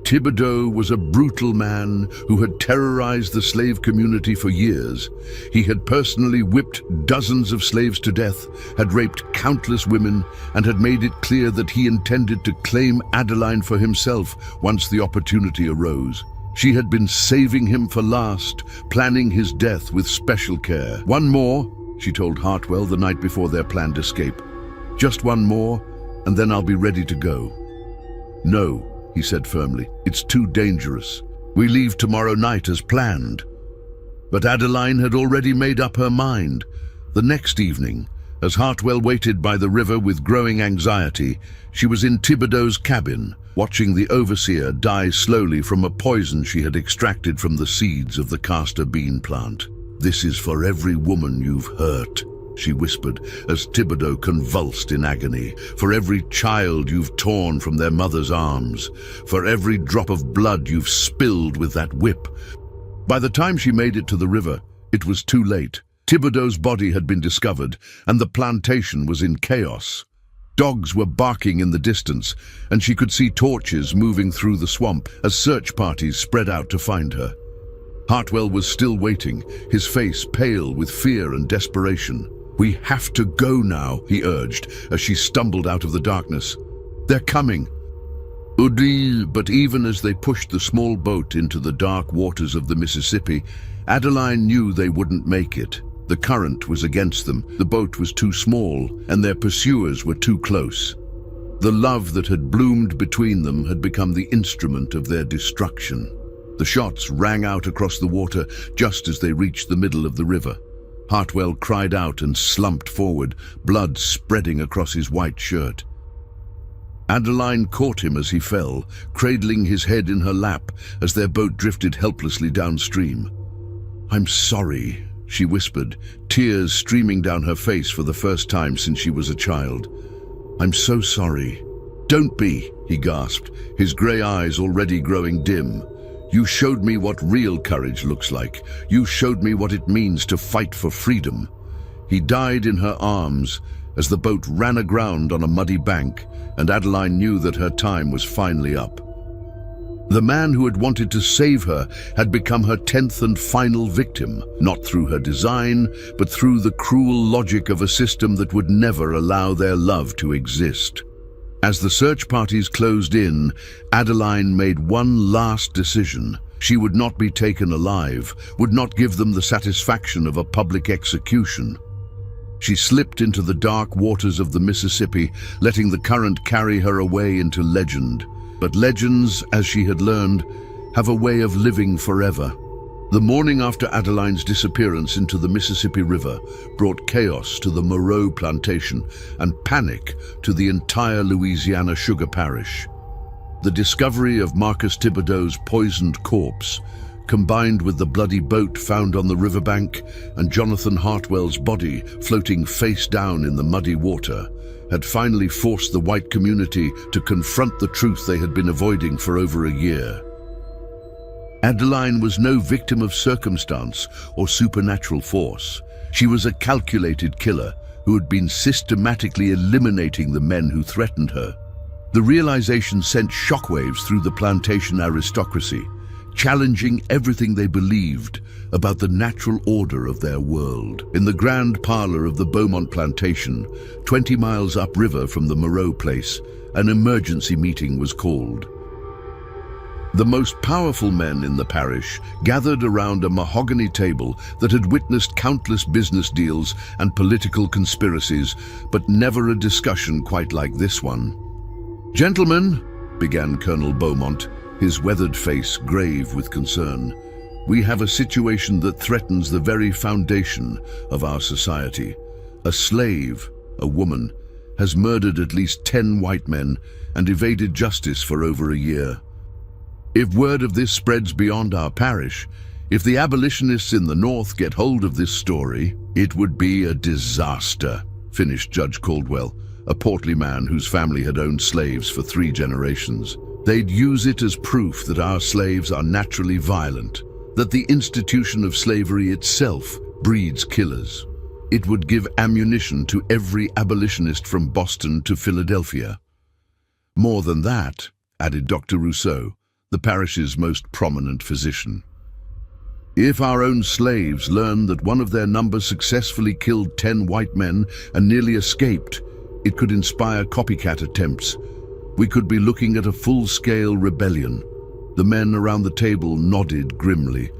S1: Thibodeau was a brutal man who had terrorized the slave community for years. He had personally whipped dozens of slaves to death, had raped countless women, and had made it clear that he intended to claim Adeline for himself once the opportunity arose. She had been saving him for last, planning his death with special care. "One more," she told Hartwell the night before their planned escape. "Just one more, and then I'll be ready to go." "No," he said firmly, "it's too dangerous. We leave tomorrow night as planned." But Adeline had already made up her mind. The next evening, as Hartwell waited by the river with growing anxiety, she was in Thibodeau's cabin, watching the overseer die slowly from a poison she had extracted from the seeds of the castor bean plant. "This is for every woman you've hurt," she whispered as Thibodeau convulsed in agony. "For every child you've torn from their mother's arms. For every drop of blood you've spilled with that whip." By the time she made it to the river, it was too late. Thibodeau's body had been discovered, and the plantation was in chaos. Dogs were barking in the distance, and she could see torches moving through the swamp as search parties spread out to find her. Hartwell was still waiting, his face pale with fear and desperation. "We have to go now," he urged as she stumbled out of the darkness. "They're coming." But even as they pushed the small boat into the dark waters of the Mississippi, Adeline knew they wouldn't make it. The current was against them, the boat was too small, and their pursuers were too close. The love that had bloomed between them had become the instrument of their destruction. The shots rang out across the water just as they reached the middle of the river. Hartwell cried out and slumped forward, blood spreading across his white shirt. Adeline caught him as he fell, cradling his head in her lap as their boat drifted helplessly downstream. "I'm sorry," she whispered, tears streaming down her face for the first time since she was a child. "I'm so sorry." "Don't be," he gasped, his grey eyes already growing dim. "You showed me what real courage looks like. You showed me what it means to fight for freedom." He died in her arms as the boat ran aground on a muddy bank, and Adeline knew that her time was finally up. The man who had wanted to save her had become her 10th and final victim, not through her design, but through the cruel logic of a system that would never allow their love to exist. As the search parties closed in, Adeline made one last decision. She would not be taken alive, would not give them the satisfaction of a public execution. She slipped into the dark waters of the Mississippi, letting the current carry her away into legend. But legends, as she had learned, have a way of living forever. The morning after Adeline's disappearance into the Mississippi River brought chaos to the Moreau plantation and panic to the entire Louisiana sugar parish. The discovery of Marcus Thibodeau's poisoned corpse, combined with the bloody boat found on the riverbank and Jonathan Hartwell's body floating face down in the muddy water, had finally forced the white community to confront the truth they had been avoiding for over a year. Adeline was no victim of circumstance or supernatural force. She was a calculated killer who had been systematically eliminating the men who threatened her. The realization sent shockwaves through the plantation aristocracy, challenging everything they believed about the natural order of their world. In the grand parlor of the Beaumont plantation, 20 miles upriver from the Moreau place, an emergency meeting was called. The most powerful men in the parish gathered around a mahogany table that had witnessed countless business deals and political conspiracies, but never a discussion quite like this one. "Gentlemen," began Colonel Beaumont, his weathered face grave with concern, "we have a situation that threatens the very foundation of our society. A slave, a woman, has murdered at least 10 white men and evaded justice for over a year. If word of this spreads beyond our parish, if the abolitionists in the North get hold of this story, it would be a disaster," finished Judge Caldwell, a portly man whose family had owned slaves for 3 generations. "They'd use it as proof that our slaves are naturally violent, that the institution of slavery itself breeds killers. It would give ammunition to every abolitionist from Boston to Philadelphia. More than that, added Dr. Rousseau, the parish's most prominent physician. If our own slaves learned that one of their number successfully killed 10 white men and nearly escaped, it could inspire copycat attempts. We could be looking at a full-scale rebellion. The men around the table nodded grimly.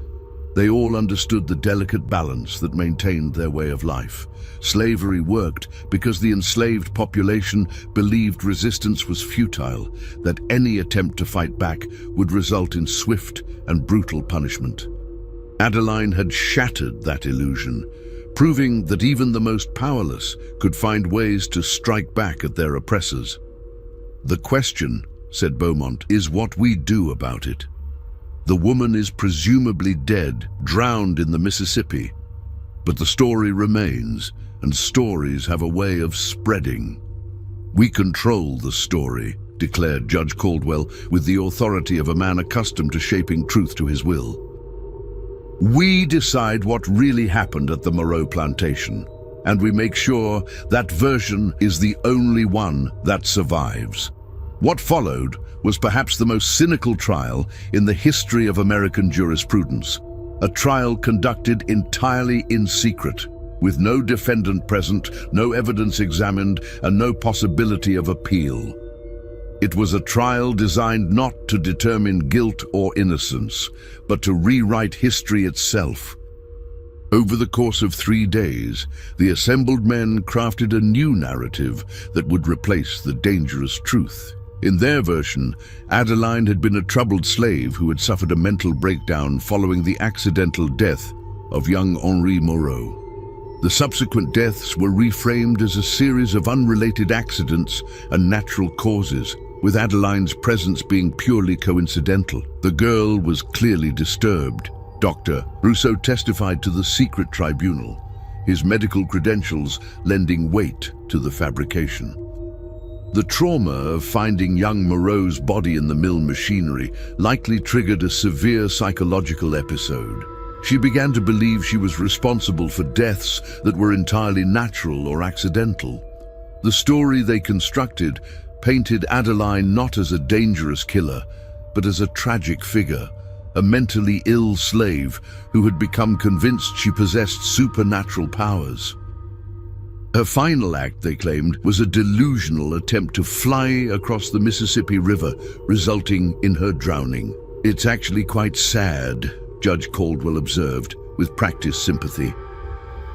S1: They all understood the delicate balance that maintained their way of life. Slavery worked because the enslaved population believed resistance was futile, that any attempt to fight back would result in swift and brutal punishment. Adeline had shattered that illusion, proving that even the most powerless could find ways to strike back at their oppressors. "The question," said Beaumont, "is what we do about it. The woman is presumably dead, drowned in the Mississippi. But the story remains, and stories have a way of spreading. We control the story," declared Judge Caldwell with the authority of a man accustomed to shaping truth to his will. "We decide what really happened at the Moreau plantation, and we make sure that version is the only one that survives." What followed was perhaps the most cynical trial in the history of American jurisprudence, a trial conducted entirely in secret, with no defendant present, no evidence examined, and no possibility of appeal. It was a trial designed not to determine guilt or innocence, but to rewrite history itself. Over the course of 3 days, the assembled men crafted a new narrative that would replace the dangerous truth. In their version, Adeline had been a troubled slave who had suffered a mental breakdown following the accidental death of young Henri Moreau. The subsequent deaths were reframed as a series of unrelated accidents and natural causes, with Adeline's presence being purely coincidental. The girl was clearly disturbed. Dr. Rousseau testified to the secret tribunal, his medical credentials lending weight to the fabrication. The trauma of finding young Moreau's body in the mill machinery likely triggered a severe psychological episode. She began to believe she was responsible for deaths that were entirely natural or accidental. The story they constructed painted Adeline not as a dangerous killer, but as a tragic figure, a mentally ill slave who had become convinced she possessed supernatural powers. Her final act, they claimed, was a delusional attempt to fly across the Mississippi River, resulting in her drowning. "It's actually quite sad," Judge Caldwell observed, with practiced sympathy.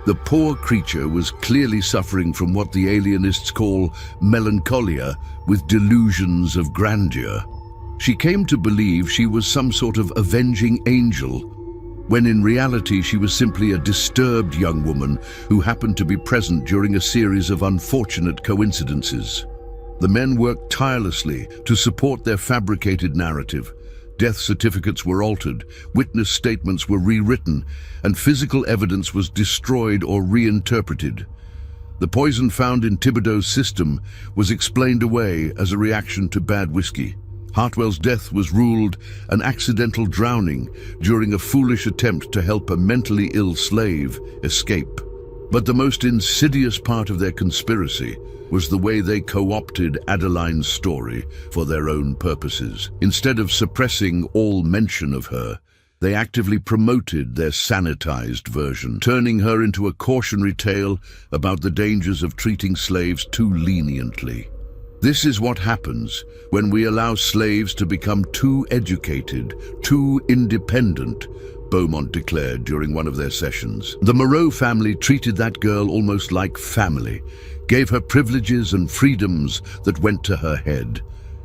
S1: The poor creature was clearly suffering from what the alienists call melancholia, with delusions of grandeur. She came to believe she was some sort of avenging angel, when in reality she was simply a disturbed young woman who happened to be present during a series of unfortunate coincidences. The men worked tirelessly to support their fabricated narrative. Death certificates were altered, witness statements were rewritten, and physical evidence was destroyed or reinterpreted. The poison found in Thibodeau's system was explained away as a reaction to bad whiskey. Hartwell's death was ruled an accidental drowning during a foolish attempt to help a mentally ill slave escape. But the most insidious part of their conspiracy was the way they co-opted Adeline's story for their own purposes. Instead of suppressing all mention of her, they actively promoted their sanitized version, turning her into a cautionary tale about the dangers of treating slaves too leniently. This is what happens when we allow slaves to become too educated, too independent, Beaumont declared during one of their sessions. The Moreau family treated that girl almost like family, gave her privileges and freedoms that went to her head.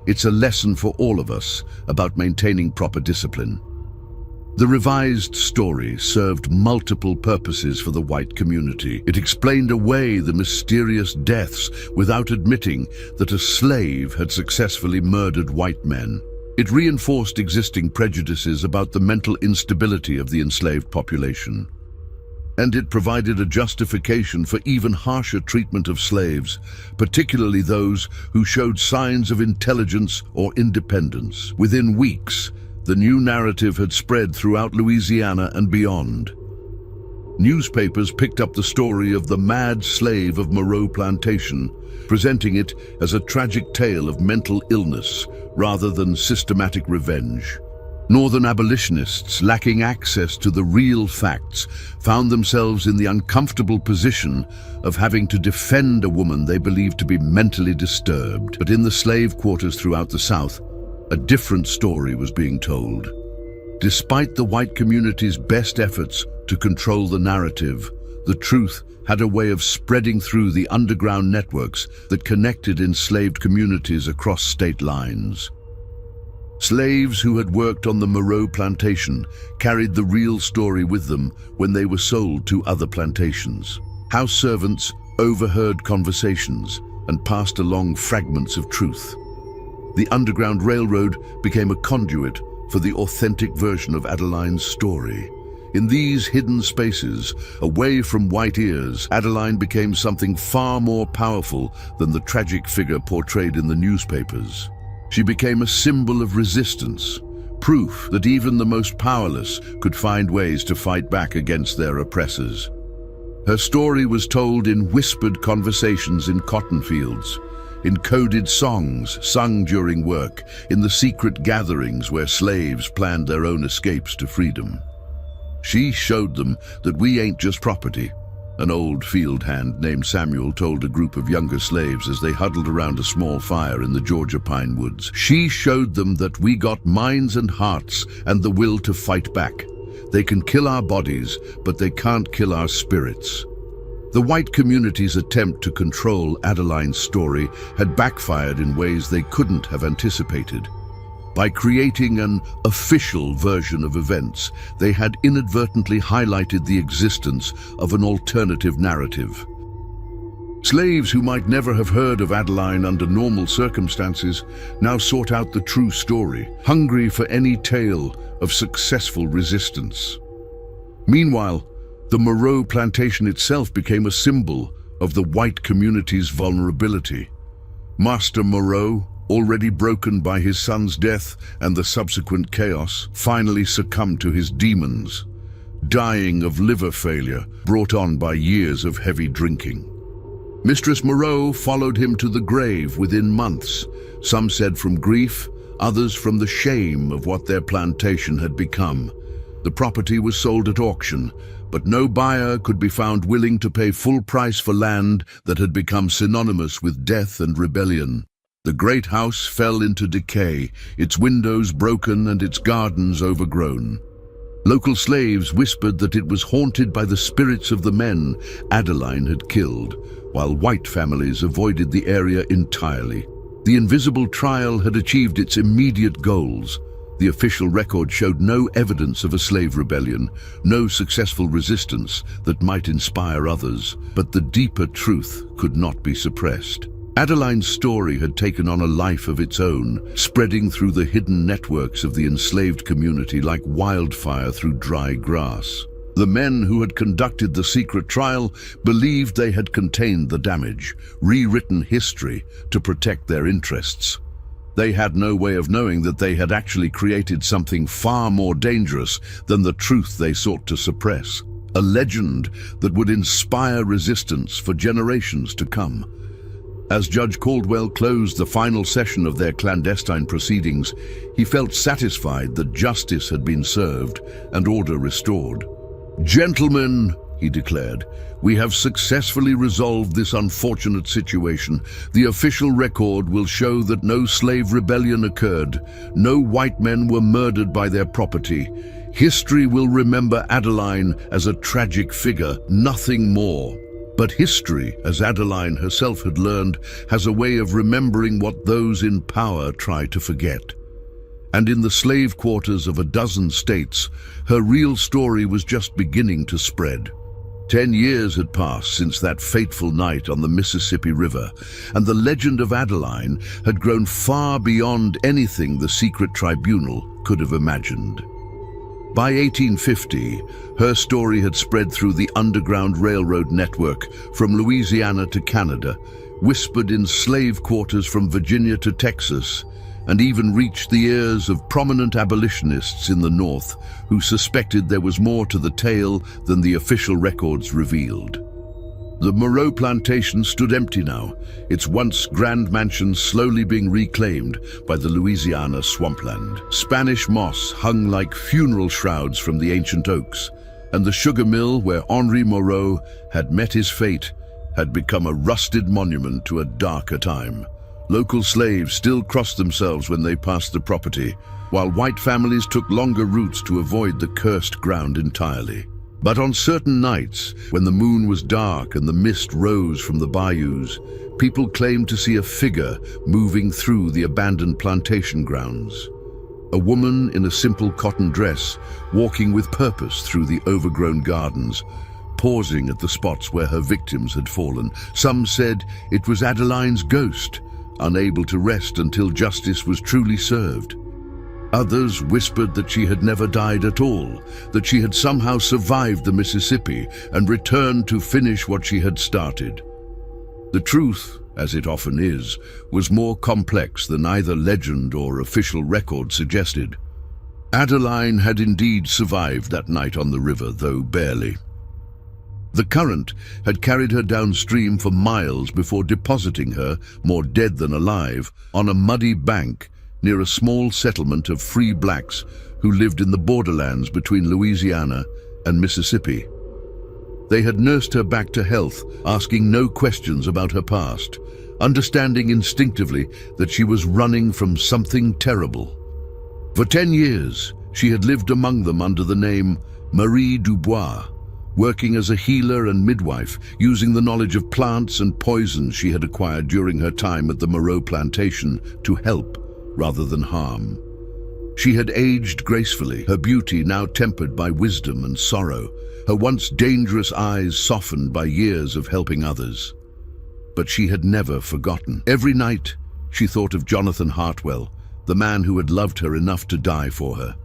S1: It's a lesson for all of us about maintaining proper discipline. The revised story served multiple purposes for the white community. It explained away the mysterious deaths without admitting that a slave had successfully murdered white men. It reinforced existing prejudices about the mental instability of the enslaved population. And it provided a justification for even harsher treatment of slaves, particularly those who showed signs of intelligence or independence. Within weeks, The new narrative had spread throughout Louisiana and beyond. Newspapers picked up the story of the mad slave of Moreau Plantation, presenting it as a tragic tale of mental illness rather than systematic revenge. Northern abolitionists, lacking access to the real facts, found themselves in the uncomfortable position of having to defend a woman they believed to be mentally disturbed. But in the slave quarters throughout the South, a different story was being told. Despite the white community's best efforts to control the narrative, the truth had a way of spreading through the underground networks that connected enslaved communities across state lines. Slaves who had worked on the Moreau plantation carried the real story with them when they were sold to other plantations. House servants overheard conversations and passed along fragments of truth. The Underground Railroad became a conduit for the authentic version of Adeline's story. In these hidden spaces, away from white ears, Adeline became something far more powerful than the tragic figure portrayed in the newspapers. She became a symbol of resistance, proof that even the most powerless could find ways to fight back against their oppressors. Her story was told in whispered conversations in cotton fields, in coded songs sung during work, in the secret gatherings where slaves planned their own escapes to freedom. She showed them that we ain't just property. An old field hand named Samuel told a group of younger slaves as they huddled around a small fire in the Georgia pine woods. She showed them that we got minds and hearts and the will to fight back. They can kill our bodies, but they can't kill our spirits. The white community's attempt to control Adeline's story had backfired in ways they couldn't have anticipated. By creating an official version of events, they had inadvertently highlighted the existence of an alternative narrative. Slaves who might never have heard of Adeline under normal circumstances now sought out the true story, hungry for any tale of successful resistance. Meanwhile, the Moreau plantation itself became a symbol of the white community's vulnerability. Master Moreau, already broken by his son's death and the subsequent chaos, finally succumbed to his demons, dying of liver failure brought on by years of heavy drinking. Mistress Moreau followed him to the grave within months, some said from grief, others from the shame of what their plantation had become. The property was sold at auction, but no buyer could be found willing to pay full price for land that had become synonymous with death and rebellion. The great house fell into decay, its windows broken and its gardens overgrown. Local slaves whispered that it was haunted by the spirits of the men Adeline had killed, while white families avoided the area entirely. The invisible trial had achieved its immediate goals. The official record showed no evidence of a slave rebellion, no successful resistance that might inspire others, but the deeper truth could not be suppressed. Adeline's story had taken on a life of its own, spreading through the hidden networks of the enslaved community like wildfire through dry grass. The men who had conducted the secret trial believed they had contained the damage, rewritten history to protect their interests. They had no way of knowing that they had actually created something far more dangerous than the truth they sought to suppress, a legend that would inspire resistance for generations to come. As Judge Caldwell closed the final session of their clandestine proceedings, he felt satisfied that justice had been served and order restored. "Gentlemen," he declared, "we have successfully resolved this unfortunate situation. The official record will show that no slave rebellion occurred. No white men were murdered by their property. History will remember Adeline as a tragic figure, nothing more. But history, as Adeline herself had learned, has a way of remembering what those in power try to forget." And in the slave quarters of a dozen states, her real story was just beginning to spread. 10 years had passed since that fateful night on the Mississippi River, and the legend of Adeline had grown far beyond anything the secret tribunal could have imagined. By 1850, her story had spread through the Underground Railroad network from Louisiana to Canada, whispered in slave quarters from Virginia to Texas, and even reached the ears of prominent abolitionists in the North who suspected there was more to the tale than the official records revealed. The Moreau plantation stood empty now, its once grand mansion slowly being reclaimed by the Louisiana swampland. Spanish moss hung like funeral shrouds from the ancient oaks, and the sugar mill where Henri Moreau had met his fate had become a rusted monument to a darker time. Local slaves still crossed themselves when they passed the property, while white families took longer routes to avoid the cursed ground entirely. But on certain nights, when the moon was dark and the mist rose from the bayous, people claimed to see a figure moving through the abandoned plantation grounds. A woman in a simple cotton dress, walking with purpose through the overgrown gardens, pausing at the spots where her victims had fallen. Some said it was Adeline's ghost, unable to rest until justice was truly served. Others whispered that she had never died at all, that she had somehow survived the Mississippi and returned to finish what she had started. The truth, as it often is, was more complex than either legend or official record suggested. Adeline had indeed survived that night on the river, though barely. The current had carried her downstream for miles before depositing her, more dead than alive, on a muddy bank near a small settlement of free blacks who lived in the borderlands between Louisiana and Mississippi. They had nursed her back to health, asking no questions about her past, understanding instinctively that she was running from something terrible. For 10 years, she had lived among them under the name Marie Dubois, working as a healer and midwife, using the knowledge of plants and poisons she had acquired during her time at the Moreau plantation to help rather than harm. She had aged gracefully, her beauty now tempered by wisdom and sorrow, her once dangerous eyes softened by years of helping others. But she had never forgotten. Every night, she thought of Jonathan Hartwell, the man who had loved her enough to die for her.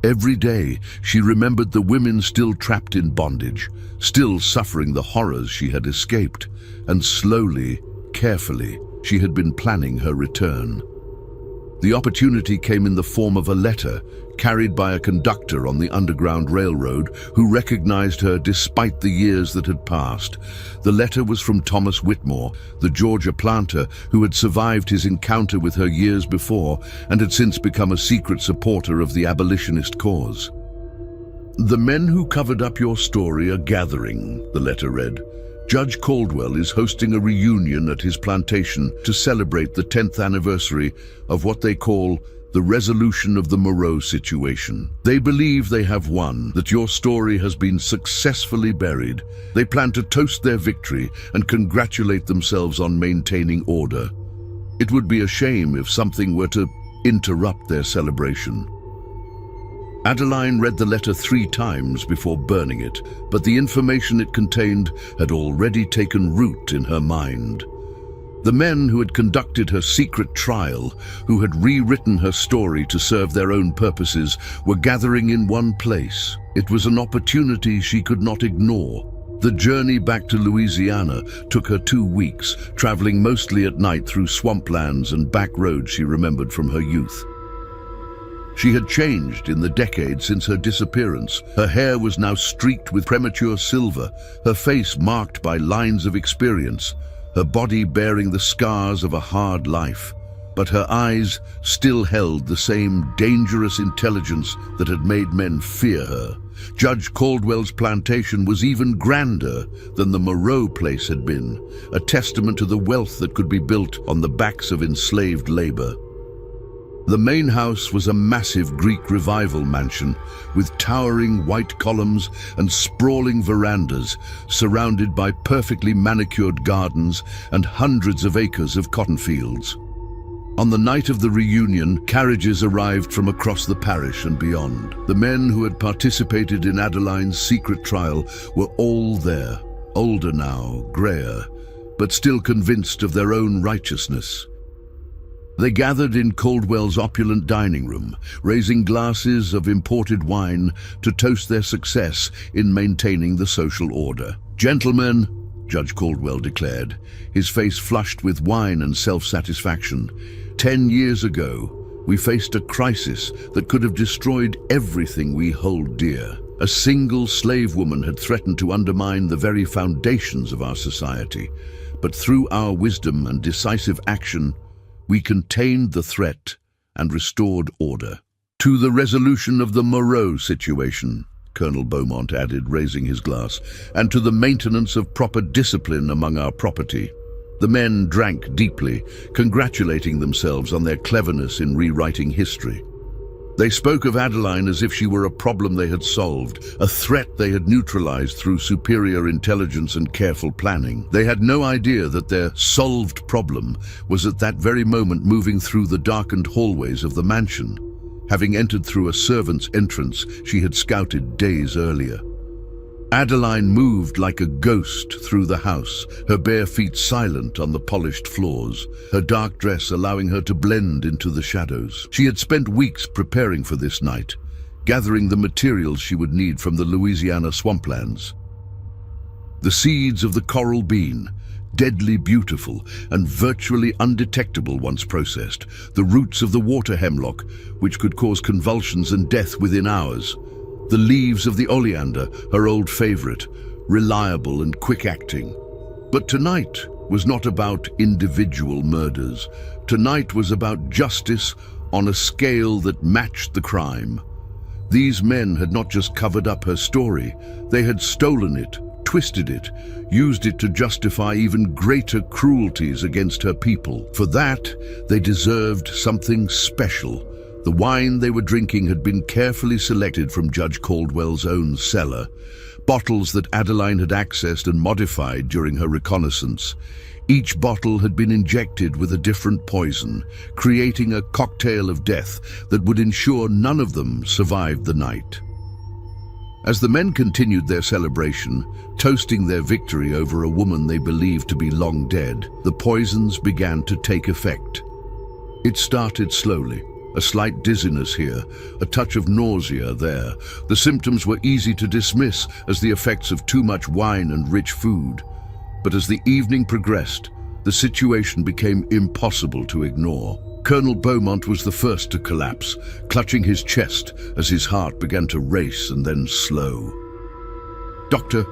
S1: Every day, she remembered the women still trapped in bondage, still suffering the horrors she had escaped, and slowly, carefully, she had been planning her return. The opportunity came in the form of a letter carried by a conductor on the Underground Railroad who recognized her despite the years that had passed. The letter was from Thomas Whitmore, the Georgia planter who had survived his encounter with her years before and had since become a secret supporter of the abolitionist cause. "The men who covered up your story are gathering," the letter read. "Judge Caldwell is hosting a reunion at his plantation to celebrate the 10th anniversary of what they call the resolution of the Moreau situation. They believe they have won, that your story has been successfully buried. They plan to toast their victory and congratulate themselves on maintaining order. It would be a shame if something were to interrupt their celebration." Adeline read the letter 3 times before burning it, but the information it contained had already taken root in her mind. The men who had conducted her secret trial, who had rewritten her story to serve their own purposes, were gathering in one place. It was an opportunity she could not ignore. The journey back to Louisiana took her 2 weeks, traveling mostly at night through swamplands and back roads she remembered from her youth. She had changed in the decade since her disappearance. Her hair was now streaked with premature silver, her face marked by lines of experience, her body bearing the scars of a hard life. But her eyes still held the same dangerous intelligence that had made men fear her. Judge Caldwell's plantation was even grander than the Moreau place had been, a testament to the wealth that could be built on the backs of enslaved labor. The main house was a massive Greek Revival mansion with towering white columns and sprawling verandas, surrounded by perfectly manicured gardens and hundreds of acres of cotton fields. On the night of the reunion, carriages arrived from across the parish and beyond. The men who had participated in Adeline's secret trial were all there, older now, grayer, but still convinced of their own righteousness. They gathered in Caldwell's opulent dining room, raising glasses of imported wine to toast their success in maintaining the social order. "Gentlemen," Judge Caldwell declared, his face flushed with wine and self-satisfaction, 10 years ago, we faced a crisis that could have destroyed everything we hold dear. A single slave woman had threatened to undermine the very foundations of our society. But through our wisdom and decisive action, we contained the threat and restored order. To the resolution of the Moreau situation, Colonel Beaumont added, raising his glass, and to the maintenance of proper discipline among our property. The men drank deeply, congratulating themselves on their cleverness in rewriting history. They spoke of Adeline as if she were a problem they had solved, a threat they had neutralized through superior intelligence and careful planning. They had no idea that their solved problem was at that very moment moving through the darkened hallways of the mansion, having entered through a servant's entrance she had scouted days earlier. Adeline moved like a ghost through the house, her bare feet silent on the polished floors, her dark dress allowing her to blend into the shadows. She had spent weeks preparing for this night, gathering the materials she would need from the Louisiana swamplands. The seeds of the coral bean, deadly beautiful and virtually undetectable once processed, the roots of the water hemlock, which could cause convulsions and death within hours, the leaves of the oleander, her old favorite, reliable and quick-acting. But tonight was not about individual murders. Tonight was about justice on a scale that matched the crime. These men had not just covered up her story, they had stolen it, twisted it, used it to justify even greater cruelties against her people. For that, they deserved something special. The wine they were drinking had been carefully selected from Judge Caldwell's own cellar, bottles that Adeline had accessed and modified during her reconnaissance. Each bottle had been injected with a different poison, creating a cocktail of death that would ensure none of them survived the night. As the men continued their celebration, toasting their victory over a woman they believed to be long dead, the poisons began to take effect. It started slowly. A slight dizziness here, a touch of nausea there. The symptoms were easy to dismiss as the effects of too much wine and rich food. But as the evening progressed, the situation became impossible to ignore. Colonel Beaumont was the first to collapse, clutching his chest as his heart began to race and then slow. Dr.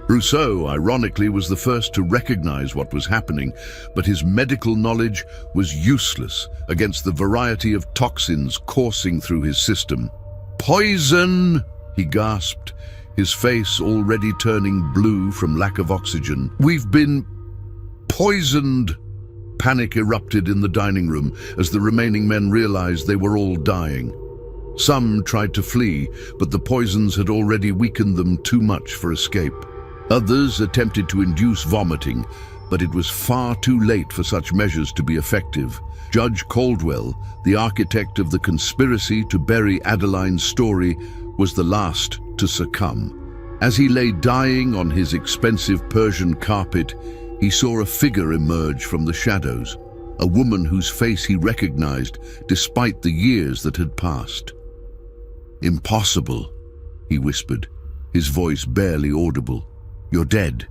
S1: Rousseau, ironically, was the first to recognize what was happening, but his medical knowledge was useless against the variety of toxins coursing through his system. "Poison!" he gasped, his face already turning blue from lack of oxygen. "We've been poisoned!" Panic erupted in the dining room as the remaining men realized they were all dying. Some tried to flee, but the poisons had already weakened them too much for escape. Others attempted to induce vomiting, but it was far too late for such measures to be effective. Judge Caldwell, the architect of the conspiracy to bury Adeline's story, was the last to succumb. As he lay dying on his expensive Persian carpet, he saw a figure emerge from the shadows, a woman whose face he recognized despite the years that had passed. "Impossible," he whispered, his voice barely audible. "You're dead.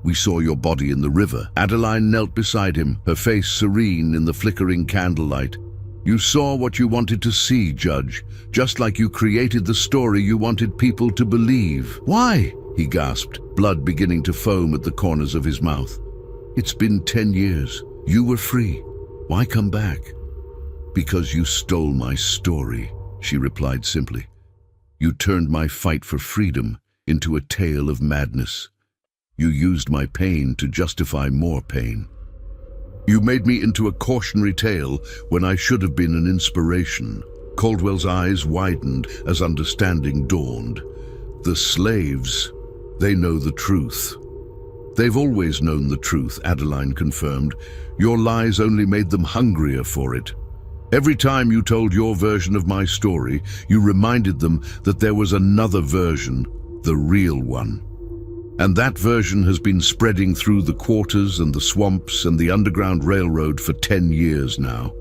S1: We saw your body in the river." Adeline knelt beside him, her face serene in the flickering candlelight. "You saw what you wanted to see, Judge, just like you created the story you wanted people to believe." "Why?" he gasped, blood beginning to foam at the corners of his mouth. "It's been 10 years. You were free. Why come back?" "Because you stole my story," she replied simply. "You turned my fight for freedom into a tale of madness. You used my pain to justify more pain. You made me into a cautionary tale when I should have been an inspiration." Caldwell's eyes widened as understanding dawned. "The slaves, they know the truth." "They've always known the truth," Adeline confirmed. "Your lies only made them hungrier for it. Every time you told your version of my story, you reminded them that there was another version, the real one. And that version has been spreading through the quarters and the swamps and the Underground Railroad for 10 years now."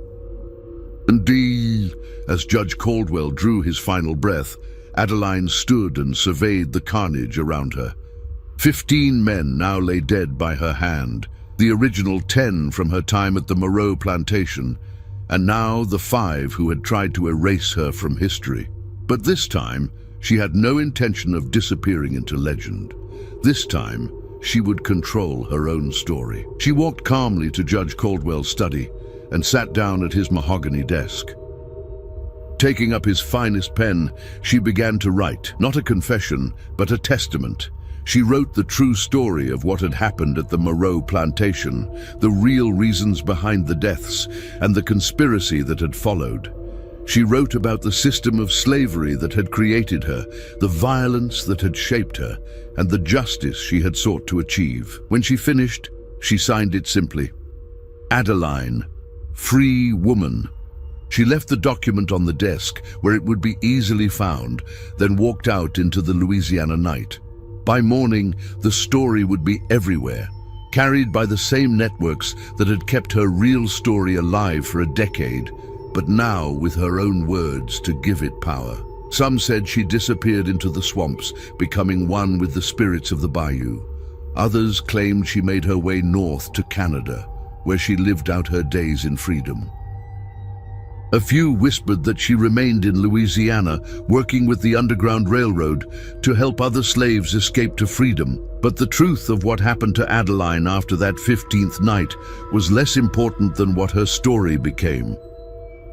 S1: Indeed, as Judge Caldwell drew his final breath, Adeline stood and surveyed the carnage around her. 15 men now lay dead by her hand, The original 10 from her time at the Moreau plantation, and now the 5 who had tried to erase her from history. But this time, she had no intention of disappearing into legend. This time, she would control her own story. She walked calmly to Judge Caldwell's study and sat down at his mahogany desk. Taking up his finest pen, she began to write, not a confession, but a testament. She wrote the true story of what had happened at the Moreau plantation, the real reasons behind the deaths, and the conspiracy that had followed. She wrote about the system of slavery that had created her, the violence that had shaped her, and the justice she had sought to achieve. When she finished, she signed it simply, Adeline, free woman. She left the document on the desk where it would be easily found, then walked out into the Louisiana night. By morning, the story would be everywhere, carried by the same networks that had kept her real story alive for a decade, but now with her own words to give it power. Some said she disappeared into the swamps, becoming one with the spirits of the bayou. Others claimed she made her way north to Canada, where she lived out her days in freedom. A few whispered that she remained in Louisiana, working with the Underground Railroad to help other slaves escape to freedom. But the truth of what happened to Adeline after that 15th night was less important than what her story became.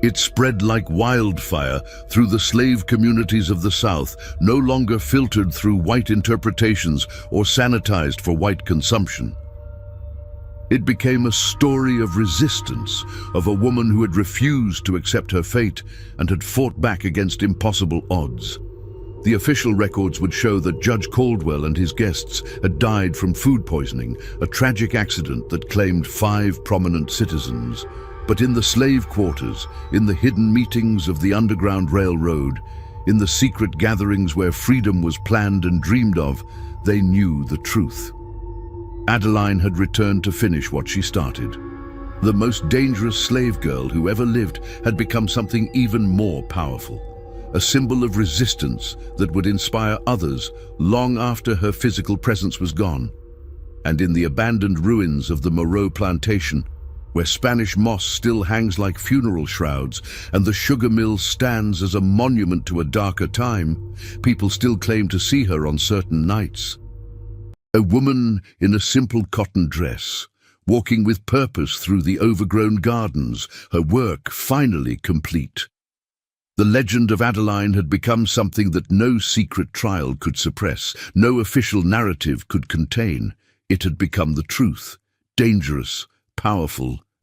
S1: It spread like wildfire through the slave communities of the South, no longer filtered through white interpretations or sanitized for white consumption. It became a story of resistance, of a woman who had refused to accept her fate and had fought back against impossible odds. The official records would show that Judge Caldwell and his guests had died from food poisoning, a tragic accident that claimed 5 prominent citizens. But in the slave quarters, in the hidden meetings of the Underground Railroad, in the secret gatherings where freedom was planned and dreamed of, they knew the truth. Adeline had returned to finish what she started. The most dangerous slave girl who ever lived had become something even more powerful, a symbol of resistance that would inspire others long after her physical presence was gone. And in the abandoned ruins of the Moreau plantation, where Spanish moss still hangs like funeral shrouds and the sugar mill stands as a monument to a darker time, people still claim to see her on certain nights. A woman in a simple cotton dress, walking with purpose through the overgrown gardens, her work finally complete. The legend of Adeline had become something that no secret trial could suppress, no official narrative could contain. It had become the truth, dangerous, powerful,